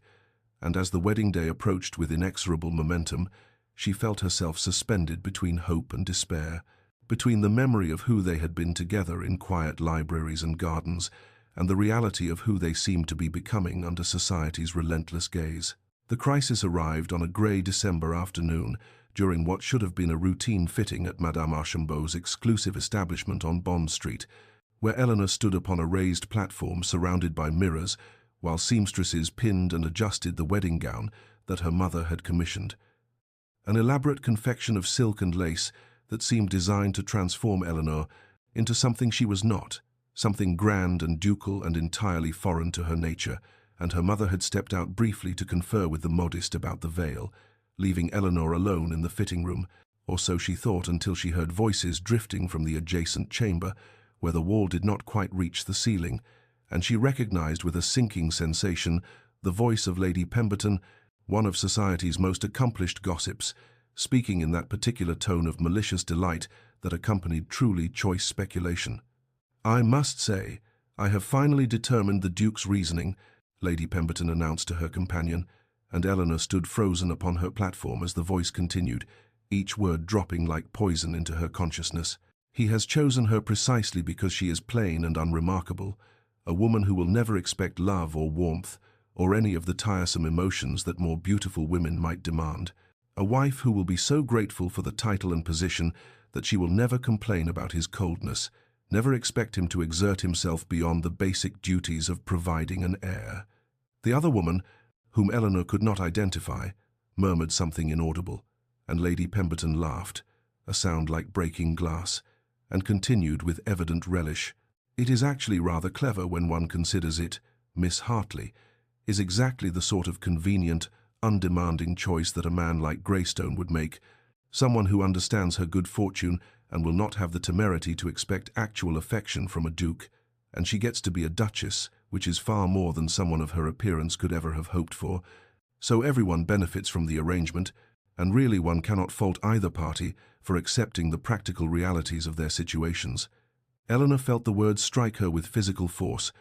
And as the wedding day approached with inexorable momentum, she felt herself suspended between hope and despair, between the memory of who they had been together in quiet libraries and gardens, and the reality of who they seemed to be becoming under society's relentless gaze. The crisis arrived on a grey December afternoon during what should have been a routine fitting at Madame Archambault's exclusive establishment on Bond Street, where Eleanor stood upon a raised platform surrounded by mirrors while seamstresses pinned and adjusted the wedding gown that her mother had commissioned. An elaborate confection of silk and lace that seemed designed to transform Eleanor into something she was not, something grand and ducal and entirely foreign to her nature, and her mother had stepped out briefly to confer with the modiste about the veil, leaving Eleanor alone in the fitting room, or so she thought until she heard voices drifting from the adjacent chamber, where the wall did not quite reach the ceiling, and she recognized with a sinking sensation the voice of Lady Pemberton, one of society's most accomplished gossips, speaking in that particular tone of malicious delight that accompanied truly choice speculation. "I must say, I have finally determined the Duke's reasoning," Lady Pemberton announced to her companion, and Eleanor stood frozen upon her platform as the voice continued, each word dropping like poison into her consciousness. "He has chosen her precisely because she is plain and unremarkable, a woman who will never expect love or warmth, or any of the tiresome emotions that more beautiful women might demand. A wife who will be so grateful for the title and position that she will never complain about his coldness, never expect him to exert himself beyond the basic duties of providing an heir." The other woman, whom Eleanor could not identify, murmured something inaudible, and Lady Pemberton laughed, a sound like breaking glass, and continued with evident relish. "It is actually rather clever when one considers it. Miss Hartley is exactly the sort of convenient, undemanding choice that a man like Greystone would make, someone who understands her good fortune and will not have the temerity to expect actual affection from a duke, and she gets to be a duchess, which is far more than someone of her appearance could ever have hoped for. So everyone benefits from the arrangement, and really one cannot fault either party for accepting the practical realities of their situations. Eleanor felt the words strike her with physical force,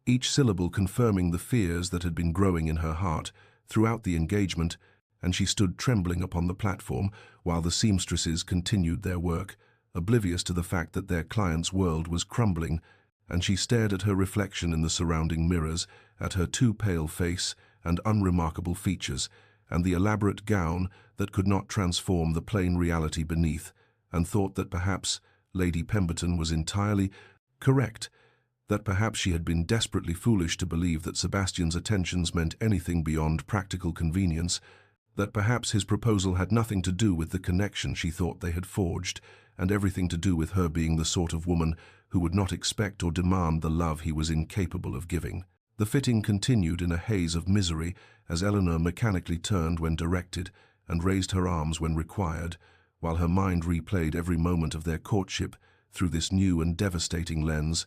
each syllable confirming the fears that had been growing in her heart throughout the engagement, and she stood trembling upon the platform while the seamstresses continued their work, oblivious to the fact that their client's world was crumbling, and she stared at her reflection in the surrounding mirrors, at her too pale face and unremarkable features, and the elaborate gown that could not transform the plain reality beneath, and thought that perhaps Lady Pemberton was entirely correct, that perhaps she had been desperately foolish to believe that Sebastian's attentions meant anything beyond practical convenience, that perhaps his proposal had nothing to do with the connection she thought they had forged, and everything to do with her being the sort of woman who would not expect or demand the love he was incapable of giving. The fitting continued in a haze of misery as Eleanor mechanically turned when directed and raised her arms when required, while her mind replayed every moment of their courtship through this new and devastating lens,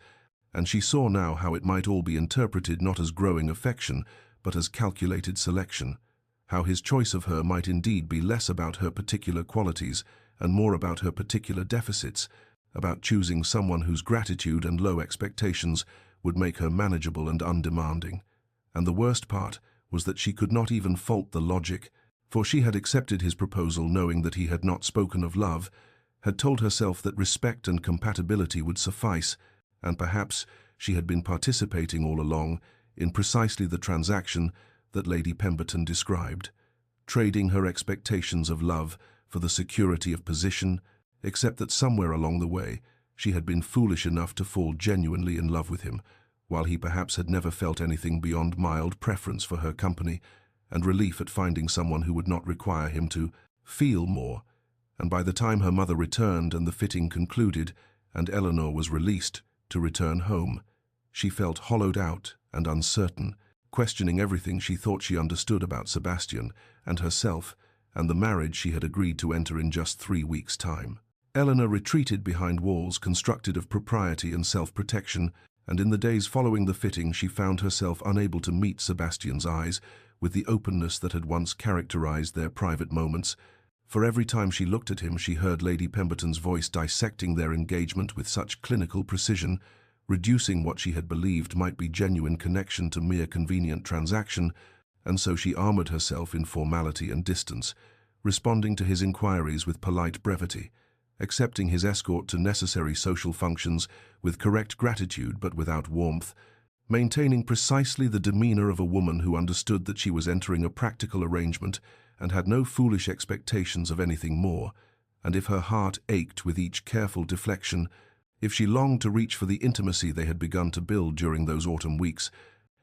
and she saw now how it might all be interpreted not as growing affection, but as calculated selection, how his choice of her might indeed be less about her particular qualities and more about her particular deficits, about choosing someone whose gratitude and low expectations would make her manageable and undemanding. And the worst part was that she could not even fault the logic, for she had accepted his proposal knowing that he had not spoken of love, had told herself that respect and compatibility would suffice, and perhaps she had been participating all along in precisely the transaction that Lady Pemberton described, trading her expectations of love for the security of position, except that somewhere along the way she had been foolish enough to fall genuinely in love with him, while he perhaps had never felt anything beyond mild preference for her company and relief at finding someone who would not require him to feel more. And by the time her mother returned and the fitting concluded and Eleanor was released to return home, she felt hollowed out and uncertain, questioning everything she thought she understood about Sebastian and herself and the marriage she had agreed to enter in just 3 weeks' time. Eleanor retreated behind walls constructed of propriety and self-protection, and in the days following the fitting she found herself unable to meet Sebastian's eyes with the openness that had once characterized their private moments, for every time she looked at him she heard Lady Pemberton's voice dissecting their engagement with such clinical precision, reducing what she had believed might be genuine connection to mere convenient transaction, and so she armored herself in formality and distance, responding to his inquiries with polite brevity, accepting his escort to necessary social functions with correct gratitude but without warmth, maintaining precisely the demeanor of a woman who understood that she was entering a practical arrangement and had no foolish expectations of anything more, and if her heart ached with each careful deflection, if she longed to reach for the intimacy they had begun to build during those autumn weeks,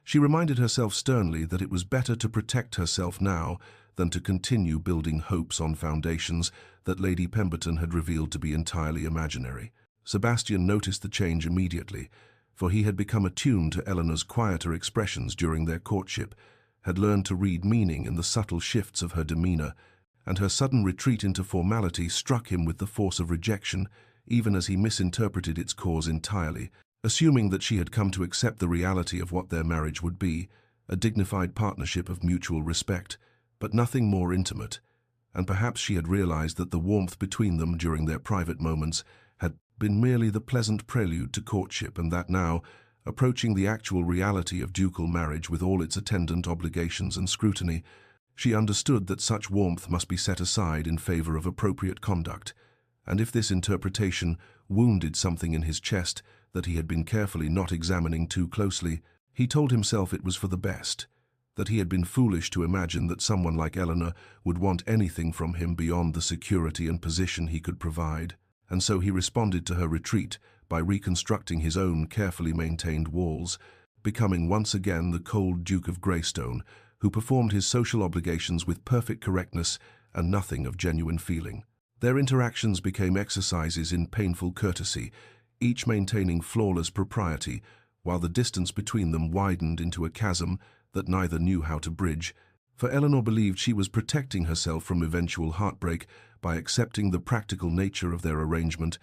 she reminded herself sternly that it was better to protect herself now than to continue building hopes on foundations that Lady Pemberton had revealed to be entirely imaginary. Sebastian noticed the change immediately, for he had become attuned to Eleanor's quieter expressions during their courtship, had learned to read meaning in the subtle shifts of her demeanor, and her sudden retreat into formality struck him with the force of rejection, even as he misinterpreted its cause entirely, assuming that she had come to accept the reality of what their marriage would be, a dignified partnership of mutual respect, but nothing more intimate, and perhaps she had realized that the warmth between them during their private moments had been merely the pleasant prelude to courtship, and that now, approaching the actual reality of ducal marriage with all its attendant obligations and scrutiny, she understood that such warmth must be set aside in favor of appropriate conduct, and if this interpretation wounded something in his chest that he had been carefully not examining too closely, he told himself it was for the best, that he had been foolish to imagine that someone like Eleanor would want anything from him beyond the security and position he could provide, and so he responded to her retreat by reconstructing his own carefully maintained walls, becoming once again the cold Duke of Greystone, who performed his social obligations with perfect correctness and nothing of genuine feeling. Their interactions became exercises in painful courtesy, each maintaining flawless propriety, while the distance between them widened into a chasm that neither knew how to bridge, for Eleanor believed she was protecting herself from eventual heartbreak by accepting the practical nature of their arrangement,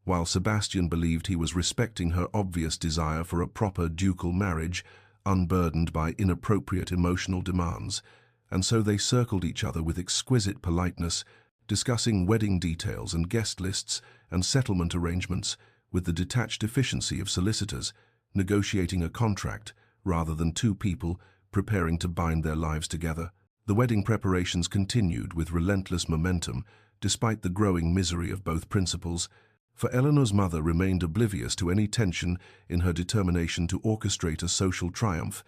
while Sebastian believed he was respecting her obvious desire for a proper ducal marriage, unburdened by inappropriate emotional demands, and so they circled each other with exquisite politeness, discussing wedding details and guest lists and settlement arrangements with the detached efficiency of solicitors, negotiating a contract rather than two people preparing to bind their lives together. The wedding preparations continued with relentless momentum, despite the growing misery of both principals, for Eleanor's mother remained oblivious to any tension in her determination to orchestrate a social triumph,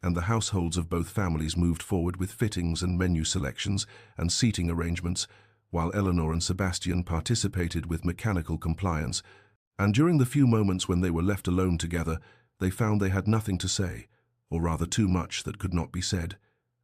and the households of both families moved forward with fittings and menu selections and seating arrangements, while Eleanor and Sebastian participated with mechanical compliance. And during the few moments when they were left alone together, they found they had nothing to say, or rather too much that could not be said,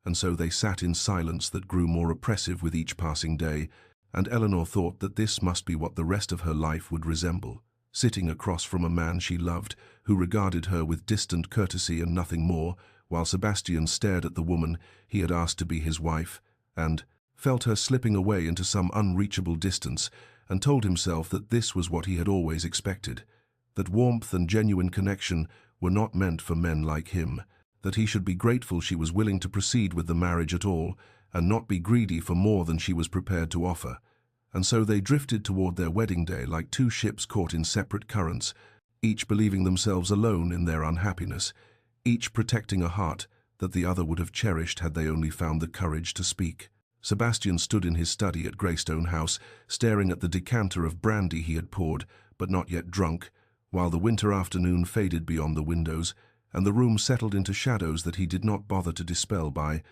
and so they sat in silence that grew more oppressive with each passing day, and Eleanor thought that this must be what the rest of her life would resemble, sitting across from a man she loved, who regarded her with distant courtesy and nothing more, while Sebastian stared at the woman he had asked to be his wife, and felt her slipping away into some unreachable distance, and told himself that this was what he had always expected, that warmth and genuine connection were not meant for men like him, that he should be grateful she was willing to proceed with the marriage at all, and not be greedy for more than she was prepared to offer. And so they drifted toward their wedding day like two ships caught in separate currents, each believing themselves alone in their unhappiness, each protecting a heart that the other would have cherished had they only found the courage to speak. Sebastian stood in his study at Greystone House, staring at the decanter of brandy he had poured, but not yet drunk, while the winter afternoon faded beyond the windows, and the room settled into shadows that he did not bother to dispel by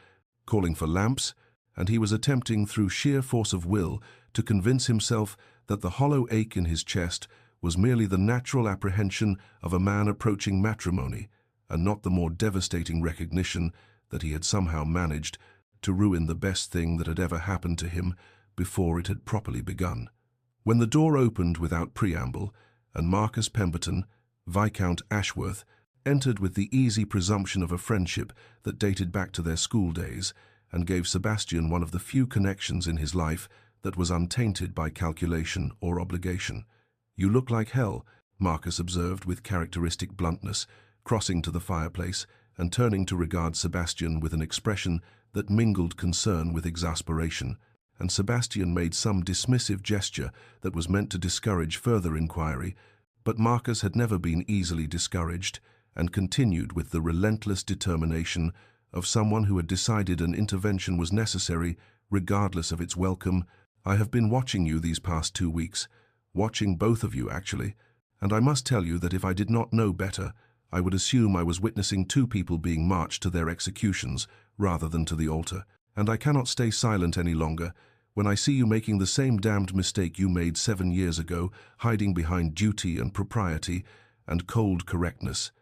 calling for lamps, and he was attempting through sheer force of will to convince himself that the hollow ache in his chest was merely the natural apprehension of a man approaching matrimony, and not the more devastating recognition that he had somehow managed to ruin the best thing that had ever happened to him before it had properly begun. When the door opened without preamble, and Marcus Pemberton, Viscount Ashworth, entered with the easy presumption of a friendship that dated back to their school days, and gave Sebastian one of the few connections in his life that was untainted by calculation or obligation. "You look like hell," Marcus observed with characteristic bluntness, crossing to the fireplace and turning to regard Sebastian with an expression that mingled concern with exasperation, and Sebastian made some dismissive gesture that was meant to discourage further inquiry, but Marcus had never been easily discouraged, and continued with the relentless determination of someone who had decided an intervention was necessary, regardless of its welcome. "I have been watching you these past 2 weeks, watching both of you actually, and I must tell you that if I did not know better, I would assume I was witnessing two people being marched to their executions rather than to the altar, and I cannot stay silent any longer when I see you making the same damned mistake you made 7 years ago, hiding behind duty and propriety and cold correctness,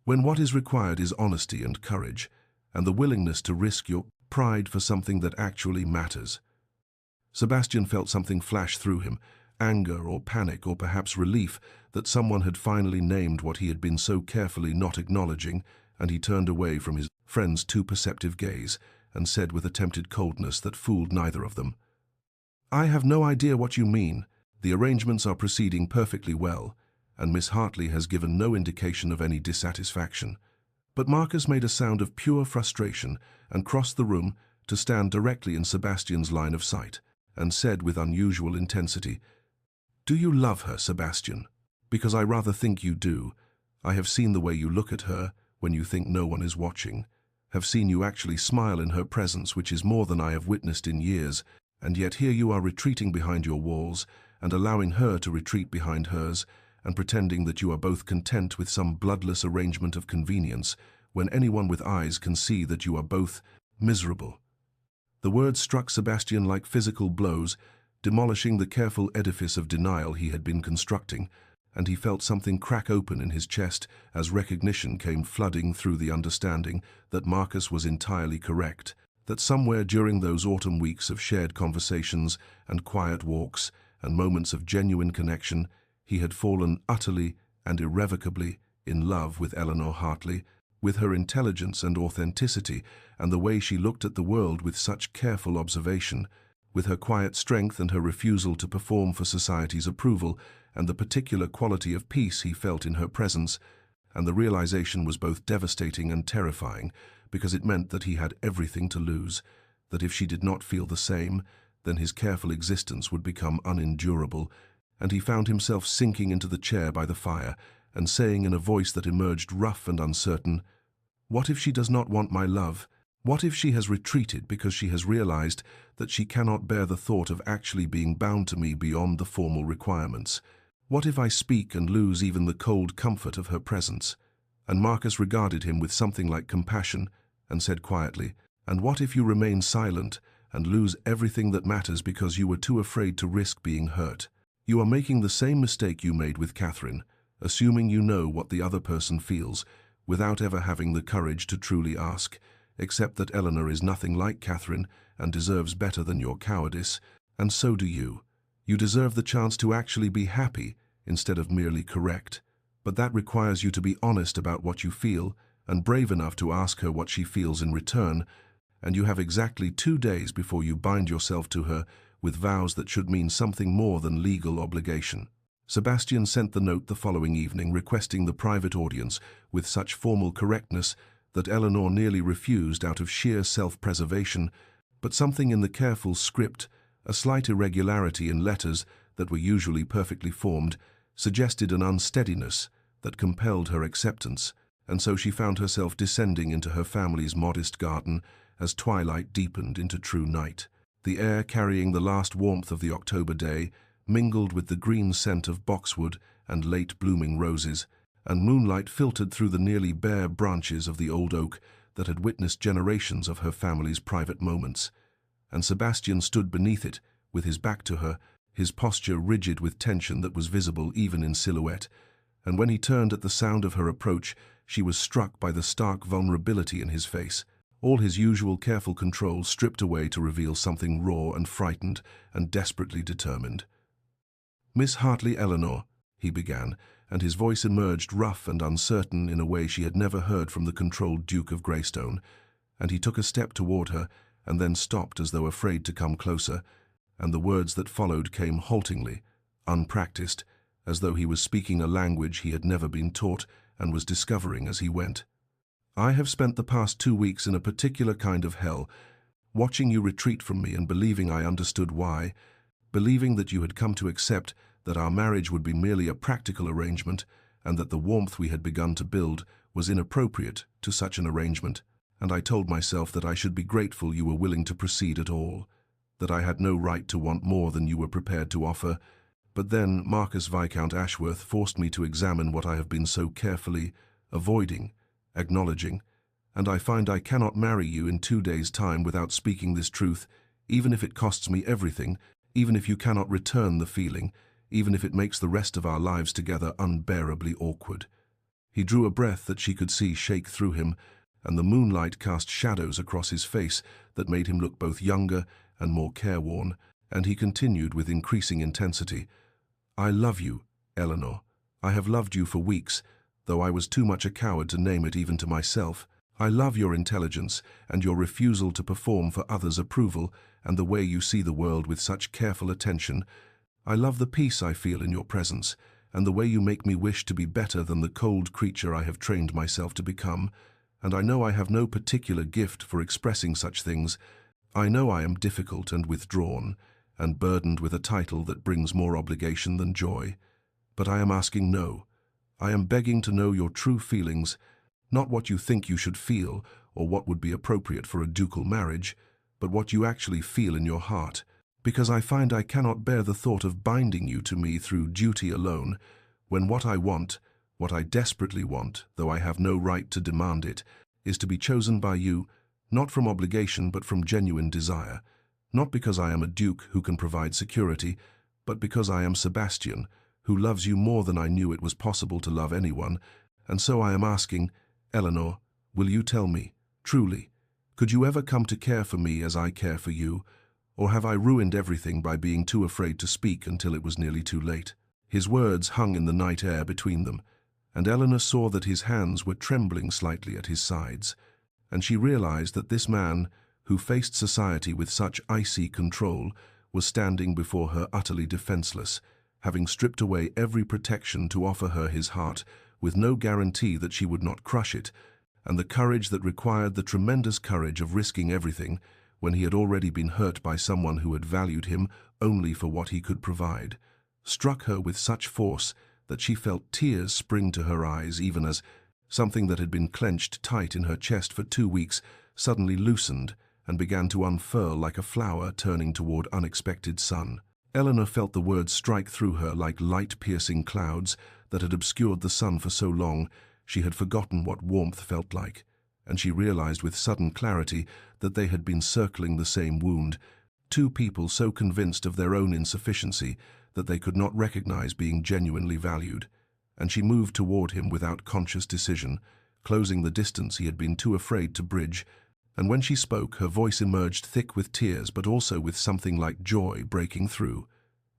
when what is required is honesty and courage, and the willingness to risk your pride for something that actually matters." Sebastian felt something flash through him, anger or panic or perhaps relief that someone had finally named what he had been so carefully not acknowledging, and he turned away from his friend's too perceptive gaze and said with attempted coldness that fooled neither of them, "I have no idea what you mean. The arrangements are proceeding perfectly well, and Miss Hartley has given no indication of any dissatisfaction." But Marcus made a sound of pure frustration and crossed the room to stand directly in Sebastian's line of sight, and said with unusual intensity, "Do you love her, Sebastian? Because I rather think you do. I have seen the way you look at her when you think no one is watching, have seen you actually smile in her presence, which is more than I have witnessed in years, and yet here you are retreating behind your walls and allowing her to retreat behind hers, and pretending that you are both content with some bloodless arrangement of convenience, when anyone with eyes can see that you are both miserable." The words struck Sebastian like physical blows, demolishing the careful edifice of denial he had been constructing, and he felt something crack open in his chest as recognition came flooding through the understanding that Marcus was entirely correct, that somewhere during those autumn weeks of shared conversations and quiet walks and moments of genuine connection, he had fallen utterly and irrevocably in love with Eleanor Hartley, with her intelligence and authenticity, and the way she looked at the world with such careful observation, with her quiet strength and her refusal to perform for society's approval, and the particular quality of peace he felt in her presence, and the realization was both devastating and terrifying, because it meant that he had everything to lose, that if she did not feel the same, then his careful existence would become unendurable, and he found himself sinking into the chair by the fire and saying in a voice that emerged rough and uncertain, "What if she does not want my love? What if she has retreated because she has realized that she cannot bear the thought of actually being bound to me beyond the formal requirements? What if I speak and lose even the cold comfort of her presence?" And Marcus regarded him with something like compassion and said quietly, "And what if you remain silent and lose everything that matters because you were too afraid to risk being hurt? You are making the same mistake you made with Catherine, assuming you know what the other person feels, without ever having the courage to truly ask. Except that Eleanor is nothing like Catherine and deserves better than your cowardice, and so do you. You deserve the chance to actually be happy instead of merely correct. But that requires you to be honest about what you feel and brave enough to ask her what she feels in return, and you have exactly 2 days before you bind yourself to her with vows that should mean something more than legal obligation." Sebastian sent the note the following evening requesting the private audience with such formal correctness that Eleanor nearly refused out of sheer self-preservation, but something in the careful script, a slight irregularity in letters that were usually perfectly formed, suggested an unsteadiness that compelled her acceptance, and so she found herself descending into her family's modest garden as twilight deepened into true night. The air, carrying the last warmth of the October day, mingled with the green scent of boxwood and late-blooming roses, and moonlight filtered through the nearly bare branches of the old oak that had witnessed generations of her family's private moments. And Sebastian stood beneath it, with his back to her, his posture rigid with tension that was visible even in silhouette, and when he turned at the sound of her approach, she was struck by the stark vulnerability in his face, all his usual careful control stripped away to reveal something raw and frightened and desperately determined. "Miss Hartley Eleanor," he began, and his voice emerged rough and uncertain in a way she had never heard from the controlled Duke of Greystone, and he took a step toward her and then stopped as though afraid to come closer, and the words that followed came haltingly, unpracticed, as though he was speaking a language he had never been taught and was discovering as he went. "I have spent the past 2 weeks in a particular kind of hell, watching you retreat from me and believing I understood why, believing that you had come to accept that our marriage would be merely a practical arrangement and that the warmth we had begun to build was inappropriate to such an arrangement, and I told myself that I should be grateful you were willing to proceed at all, that I had no right to want more than you were prepared to offer. But then Marcus Viscount Ashworth forced me to examine what I have been so carefully avoiding, acknowledging, and I find I cannot marry you in 2 days' time without speaking this truth, even if it costs me everything, even if you cannot return the feeling, even if it makes the rest of our lives together unbearably awkward." He drew a breath that she could see shake through him, and the moonlight cast shadows across his face that made him look both younger and more careworn, and he continued with increasing intensity, "I love you, Eleanor. I have loved you for weeks, though I was too much a coward to name it even to myself. I love your intelligence and your refusal to perform for others' approval and the way you see the world with such careful attention. I love the peace I feel in your presence and the way you make me wish to be better than the cold creature I have trained myself to become, and I know I have no particular gift for expressing such things. I know I am difficult and withdrawn, and burdened with a title that brings more obligation than joy. But I am asking no. I am begging to know your true feelings, not what you think you should feel or what would be appropriate for a ducal marriage, but what you actually feel in your heart, because I find I cannot bear the thought of binding you to me through duty alone, when what I want, what I desperately want, though I have no right to demand it, is to be chosen by you, not from obligation but from genuine desire, not because I am a duke who can provide security, but because I am Sebastian, who loves you more than I knew it was possible to love anyone, and so I am asking, Eleanor, will you tell me, truly, could you ever come to care for me as I care for you, or have I ruined everything by being too afraid to speak until it was nearly too late?" His words hung in the night air between them, and Eleanor saw that his hands were trembling slightly at his sides, and she realized that this man, who faced society with such icy control, was standing before her utterly defenseless, having stripped away every protection to offer her his heart, with no guarantee that she would not crush it, and the courage that required the tremendous courage of risking everything, when he had already been hurt by someone who had valued him only for what he could provide, struck her with such force that she felt tears spring to her eyes, even as something that had been clenched tight in her chest for 2 weeks suddenly loosened and began to unfurl like a flower turning toward unexpected sun. Eleanor felt the words strike through her like light-piercing clouds that had obscured the sun for so long she had forgotten what warmth felt like, and she realized with sudden clarity that they had been circling the same wound, two people so convinced of their own insufficiency that they could not recognize being genuinely valued. And she moved toward him without conscious decision, closing the distance he had been too afraid to bridge, and when she spoke, her voice emerged thick with tears, but also with something like joy breaking through.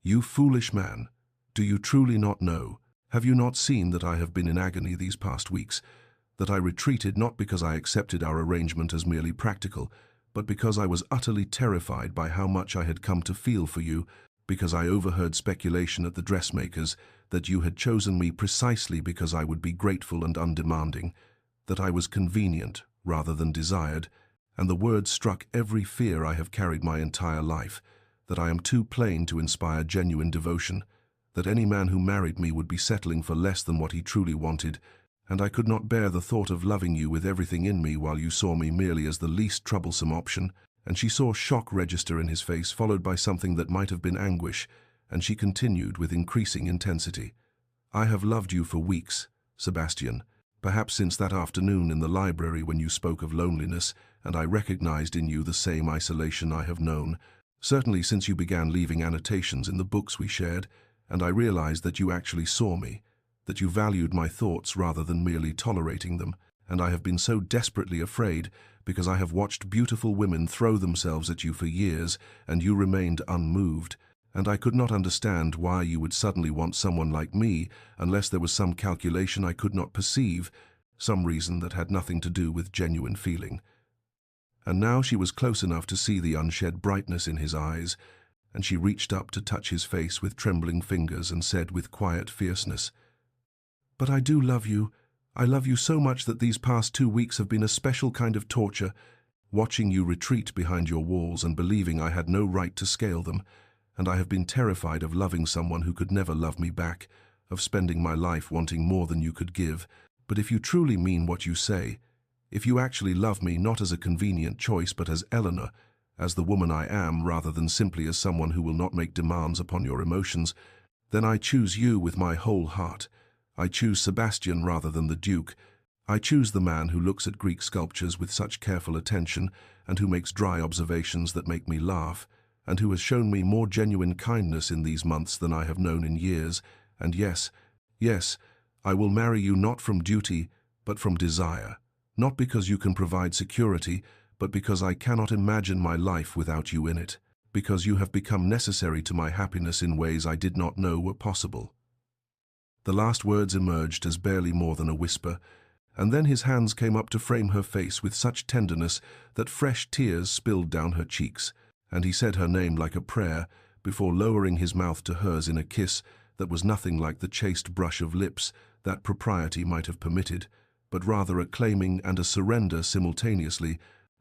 "You foolish man, do you truly not know? Have you not seen that I have been in agony these past weeks? That I retreated not because I accepted our arrangement as merely practical, but because I was utterly terrified by how much I had come to feel for you, because I overheard speculation at the dressmakers that you had chosen me precisely because I would be grateful and undemanding, that I was convenient rather than desired, and the words struck every fear I have carried my entire life, that I am too plain to inspire genuine devotion, that any man who married me would be settling for less than what he truly wanted, and I could not bear the thought of loving you with everything in me while you saw me merely as the least troublesome option." And she saw shock register in his face, followed by something that might have been anguish, and she continued with increasing intensity. "I have loved you for weeks, Sebastian, perhaps since that afternoon in the library when you spoke of loneliness, and I recognized in you the same isolation I have known, certainly since you began leaving annotations in the books we shared, and I realized that you actually saw me, that you valued my thoughts rather than merely tolerating them, and I have been so desperately afraid because I have watched beautiful women throw themselves at you for years, and you remained unmoved, and I could not understand why you would suddenly want someone like me unless there was some calculation I could not perceive, some reason that had nothing to do with genuine feeling." And now she was close enough to see the unshed brightness in his eyes, and she reached up to touch his face with trembling fingers and said with quiet fierceness, "But I do love you. I love you so much that these past 2 weeks have been a special kind of torture, watching you retreat behind your walls and believing I had no right to scale them, and I have been terrified of loving someone who could never love me back, of spending my life wanting more than you could give. But if you truly mean what you say, if you actually love me not as a convenient choice but as Eleanor, as the woman I am rather than simply as someone who will not make demands upon your emotions, then I choose you with my whole heart. I choose Sebastian rather than the Duke. I choose the man who looks at Greek sculptures with such careful attention and who makes dry observations that make me laugh, and who has shown me more genuine kindness in these months than I have known in years. And yes, I will marry you not from duty, but from desire, not because you can provide security, but because I cannot imagine my life without you in it, because you have become necessary to my happiness in ways I did not know were possible." The last words emerged as barely more than a whisper, and then his hands came up to frame her face with such tenderness that fresh tears spilled down her cheeks, and he said her name like a prayer before lowering his mouth to hers in a kiss that was nothing like the chaste brush of lips that propriety might have permitted, but rather a claiming and a surrender simultaneously,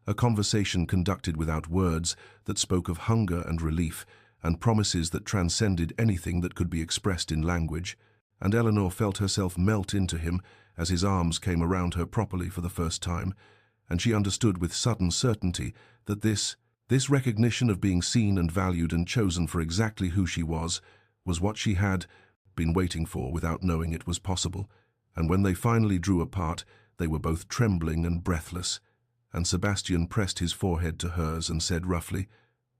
a conversation conducted without words that spoke of hunger and relief, and promises that transcended anything that could be expressed in language. And Eleanor felt herself melt into him as his arms came around her properly for the first time, and she understood with sudden certainty that this recognition of being seen and valued and chosen for exactly who she was what she had been waiting for without knowing it was possible. And when they finally drew apart, they were both trembling and breathless, and Sebastian pressed his forehead to hers and said roughly,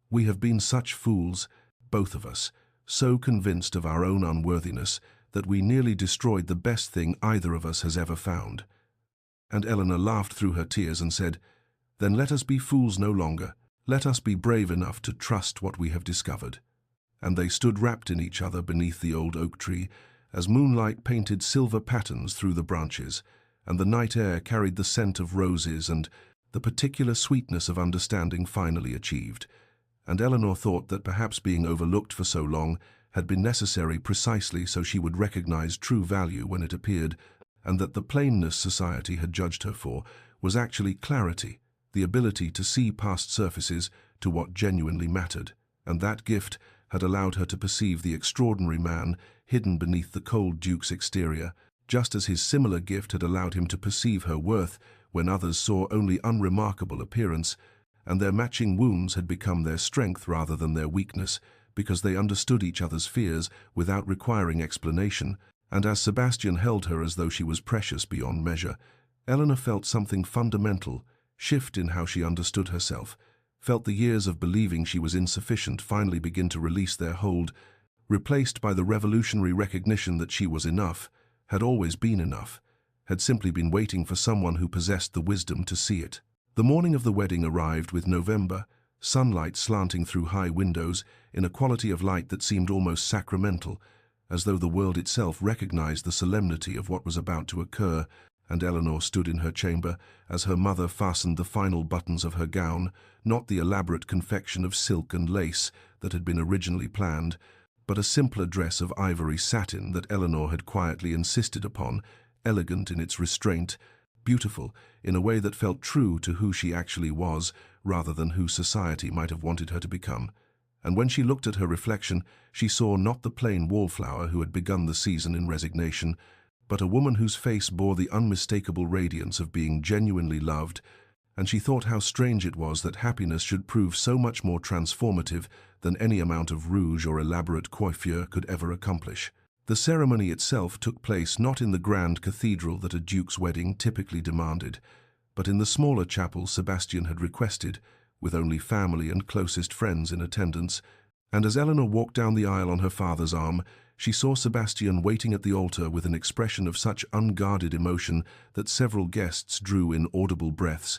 "We have been such fools, both of us, so convinced of our own unworthiness, that we nearly destroyed the best thing either of us has ever found." And Eleanor laughed through her tears and said, "Then let us be fools no longer. Let us be brave enough to trust what we have discovered." And they stood wrapped in each other beneath the old oak tree, as moonlight painted silver patterns through the branches, and the night air carried the scent of roses and the particular sweetness of understanding finally achieved. And Eleanor thought that perhaps being overlooked for so long had been necessary precisely so she would recognize true value when it appeared, and that the plainness society had judged her for was actually clarity, the ability to see past surfaces to what genuinely mattered, and that gift had allowed her to perceive the extraordinary man hidden beneath the cold Duke's exterior, just as his similar gift had allowed him to perceive her worth when others saw only unremarkable appearance, and their matching wounds had become their strength rather than their weakness, because they understood each other's fears without requiring explanation. And as Sebastian held her as though she was precious beyond measure, Eleanor felt something fundamental shift in how she understood herself, felt the years of believing she was insufficient finally begin to release their hold, replaced by the revolutionary recognition that she was enough, had always been enough, had simply been waiting for someone who possessed the wisdom to see it. The morning of the wedding arrived with November, sunlight slanting through high windows in a quality of light that seemed almost sacramental, as though the world itself recognized the solemnity of what was about to occur, and Eleanor stood in her chamber as her mother fastened the final buttons of her gown, not the elaborate confection of silk and lace that had been originally planned, but a simpler dress of ivory satin that Eleanor had quietly insisted upon, elegant in its restraint, beautiful in a way that felt true to who she actually was rather than who society might have wanted her to become. And when she looked at her reflection, she saw not the plain wallflower who had begun the season in resignation, but a woman whose face bore the unmistakable radiance of being genuinely loved, and she thought how strange it was that happiness should prove so much more transformative than any amount of rouge or elaborate coiffure could ever accomplish. The ceremony itself took place not in the grand cathedral that a duke's wedding typically demanded, but in the smaller chapel Sebastian had requested, with only family and closest friends in attendance, and as Eleanor walked down the aisle on her father's arm, she saw Sebastian waiting at the altar with an expression of such unguarded emotion that several guests drew in audible breaths,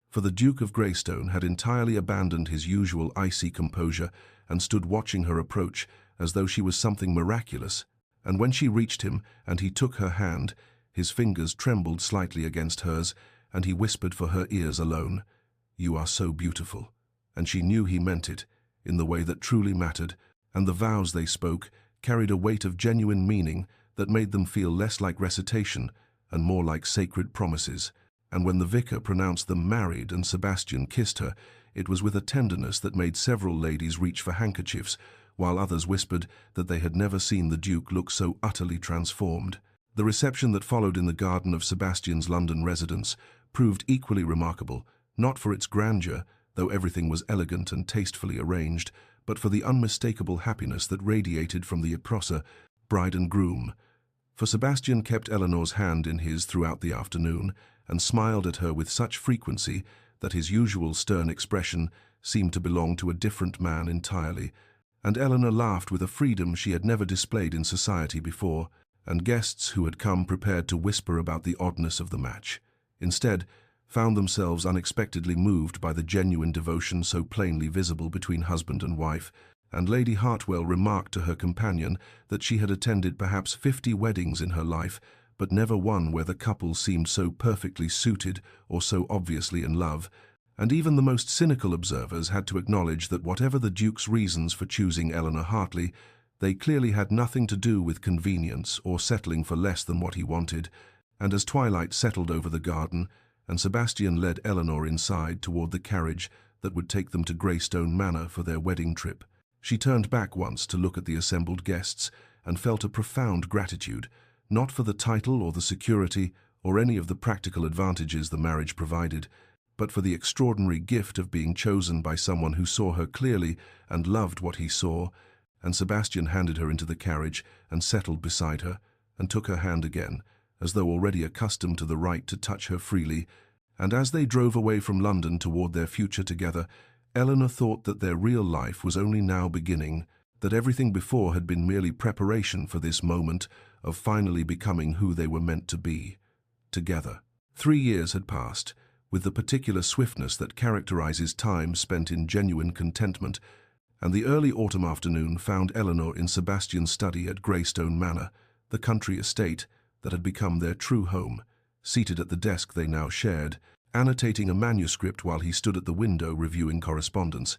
for the Duke of Greystone had entirely abandoned his usual icy composure and stood watching her approach as though she was something miraculous, and when she reached him and he took her hand, his fingers trembled slightly against hers, and he whispered for her ears alone, "You are so beautiful," and she knew he meant it, in the way that truly mattered, and the vows they spoke carried a weight of genuine meaning that made them feel less like recitation and more like sacred promises. And when the vicar pronounced them married and Sebastian kissed her, it was with a tenderness that made several ladies reach for handkerchiefs, while others whispered that they had never seen the Duke look so utterly transformed. The reception that followed in the garden of Sebastian's London residence proved equally remarkable, not for its grandeur, though everything was elegant and tastefully arranged, but for the unmistakable happiness that radiated from the esposa, bride and groom. For Sebastian kept Eleanor's hand in his throughout the afternoon, and smiled at her with such frequency that his usual stern expression seemed to belong to a different man entirely, and Eleanor laughed with a freedom she had never displayed in society before, and guests who had come prepared to whisper about the oddness of the match, instead found themselves unexpectedly moved by the genuine devotion so plainly visible between husband and wife, and Lady Hartwell remarked to her companion that she had attended perhaps 50 weddings in her life, but never one where the couple seemed so perfectly suited or so obviously in love, and even the most cynical observers had to acknowledge that whatever the Duke's reasons for choosing Eleanor Hartley, they clearly had nothing to do with convenience or settling for less than what he wanted. And as twilight settled over the garden, and Sebastian led Eleanor inside toward the carriage that would take them to Greystone Manor for their wedding trip, she turned back once to look at the assembled guests and felt a profound gratitude, not for the title or the security or any of the practical advantages the marriage provided, but for the extraordinary gift of being chosen by someone who saw her clearly and loved what he saw. And Sebastian handed her into the carriage and settled beside her and took her hand again, as though already accustomed to the right to touch her freely, and as they drove away from London toward their future together, Eleanor thought that their real life was only now beginning, that everything before had been merely preparation for this moment of finally becoming who they were meant to be, together. 3 years had passed, with the particular swiftness that characterizes time spent in genuine contentment, and the early autumn afternoon found Eleanor in Sebastian's study at Greystone Manor, the country estate that had become their true home, seated at the desk they now shared, annotating a manuscript while he stood at the window reviewing correspondence,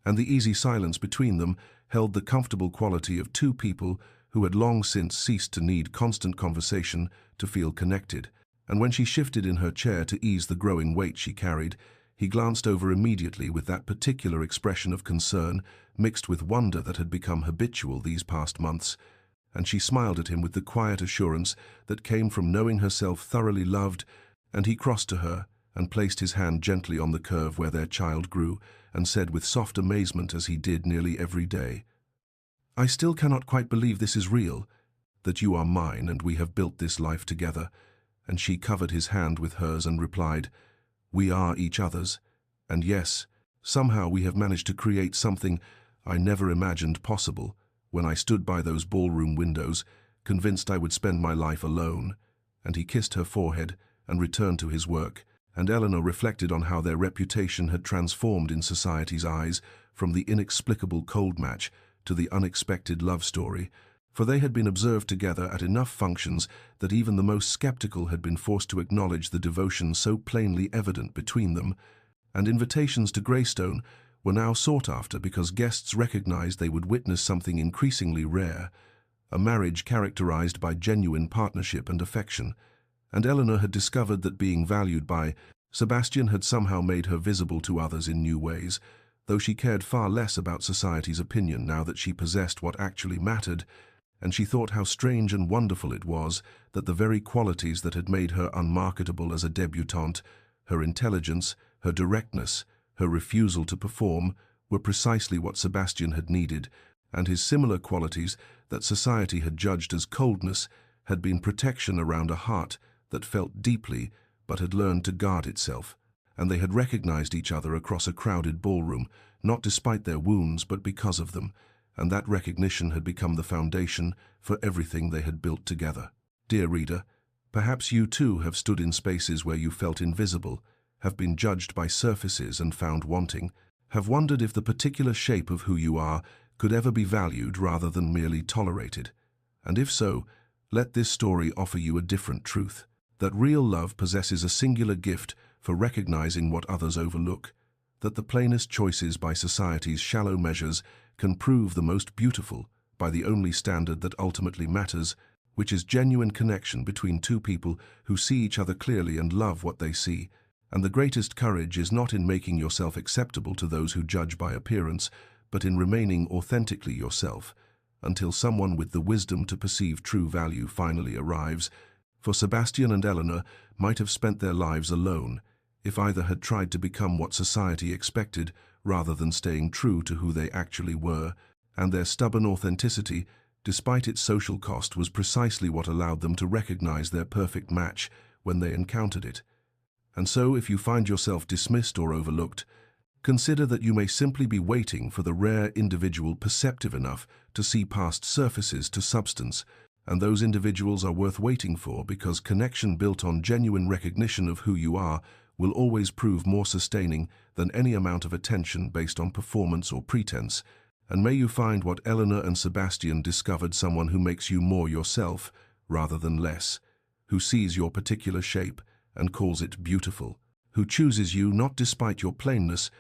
and the easy silence between them held the comfortable quality of two people who had long since ceased to need constant conversation to feel connected. And when she shifted in her chair to ease the growing weight she carried, He glanced over immediately with that particular expression of concern, mixed with wonder that had become habitual these past months, and she smiled at him with the quiet assurance that came from knowing herself thoroughly loved, and he crossed to her and placed his hand gently on the curve where their child grew, and said with soft amazement as he did nearly every day, "I still cannot quite believe this is real, that you are mine and we have built this life together." And she covered his hand with hers and replied, "We are each other's, and yes, somehow we have managed to create something I never imagined possible when I stood by those ballroom windows, convinced I would spend my life alone." And he kissed her forehead and returned to his work, and Eleanor reflected on how their reputation had transformed in society's eyes from the inexplicable cold match to the unexpected love story, for they had been observed together at enough functions that even the most skeptical had been forced to acknowledge the devotion so plainly evident between them, and invitations to Greystone were now sought after because guests recognized they would witness something increasingly rare, a marriage characterized by genuine partnership and affection. And Eleanor had discovered that being valued by Sebastian had somehow made her visible to others in new ways, though she cared far less about society's opinion now that she possessed what actually mattered, and she thought how strange and wonderful it was that the very qualities that had made her unmarketable as a debutante, her intelligence, her directness, her refusal to perform, were precisely what Sebastian had needed, and his similar qualities that society had judged as coldness had been protection around a heart that felt deeply but had learned to guard itself, and they had recognized each other across a crowded ballroom, not despite their wounds but because of them, and that recognition had become the foundation for everything they had built together. Dear reader, perhaps you too have stood in spaces where you felt invisible, have been judged by surfaces and found wanting, have wondered if the particular shape of who you are could ever be valued rather than merely tolerated. And if so, let this story offer you a different truth, that real love possesses a singular gift for recognizing what others overlook, that the plainest choices by society's shallow measures can prove the most beautiful by the only standard that ultimately matters, which is genuine connection between two people who see each other clearly and love what they see. And the greatest courage is not in making yourself acceptable to those who judge by appearance, but in remaining authentically yourself, until someone with the wisdom to perceive true value finally arrives. For Sebastian and Eleanor might have spent their lives alone, if either had tried to become what society expected rather than staying true to who they actually were, and their stubborn authenticity, despite its social cost, was precisely what allowed them to recognize their perfect match when they encountered it. And so, if you find yourself dismissed or overlooked, consider that you may simply be waiting for the rare individual perceptive enough to see past surfaces to substance, and those individuals are worth waiting for because connection built on genuine recognition of who you are will always prove more sustaining than any amount of attention based on performance or pretense. And may you find what Eleanor and Sebastian discovered, someone who makes you more yourself rather than less, who sees your particular shape and calls it beautiful, who chooses you not despite your plainness,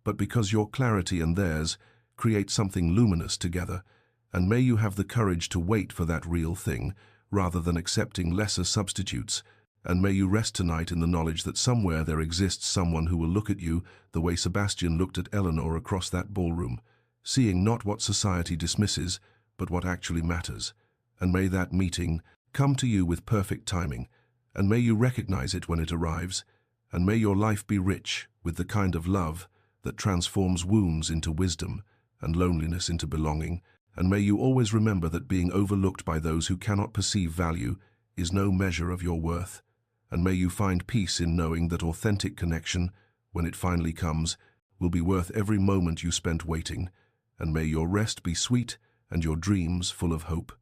but because your clarity and theirs create something luminous together. And may you have the courage to wait for that real thing, rather than accepting lesser substitutes. And may you rest tonight in the knowledge that somewhere there exists someone who will look at you the way Sebastian looked at Eleanor across that ballroom, seeing not what society dismisses, but what actually matters. And may that meeting come to you with perfect timing, and may you recognize it when it arrives, and may your life be rich with the kind of love that transforms wounds into wisdom and loneliness into belonging, and may you always remember that being overlooked by those who cannot perceive value is no measure of your worth, and may you find peace in knowing that authentic connection, when it finally comes, will be worth every moment you spent waiting, and may your rest be sweet and your dreams full of hope.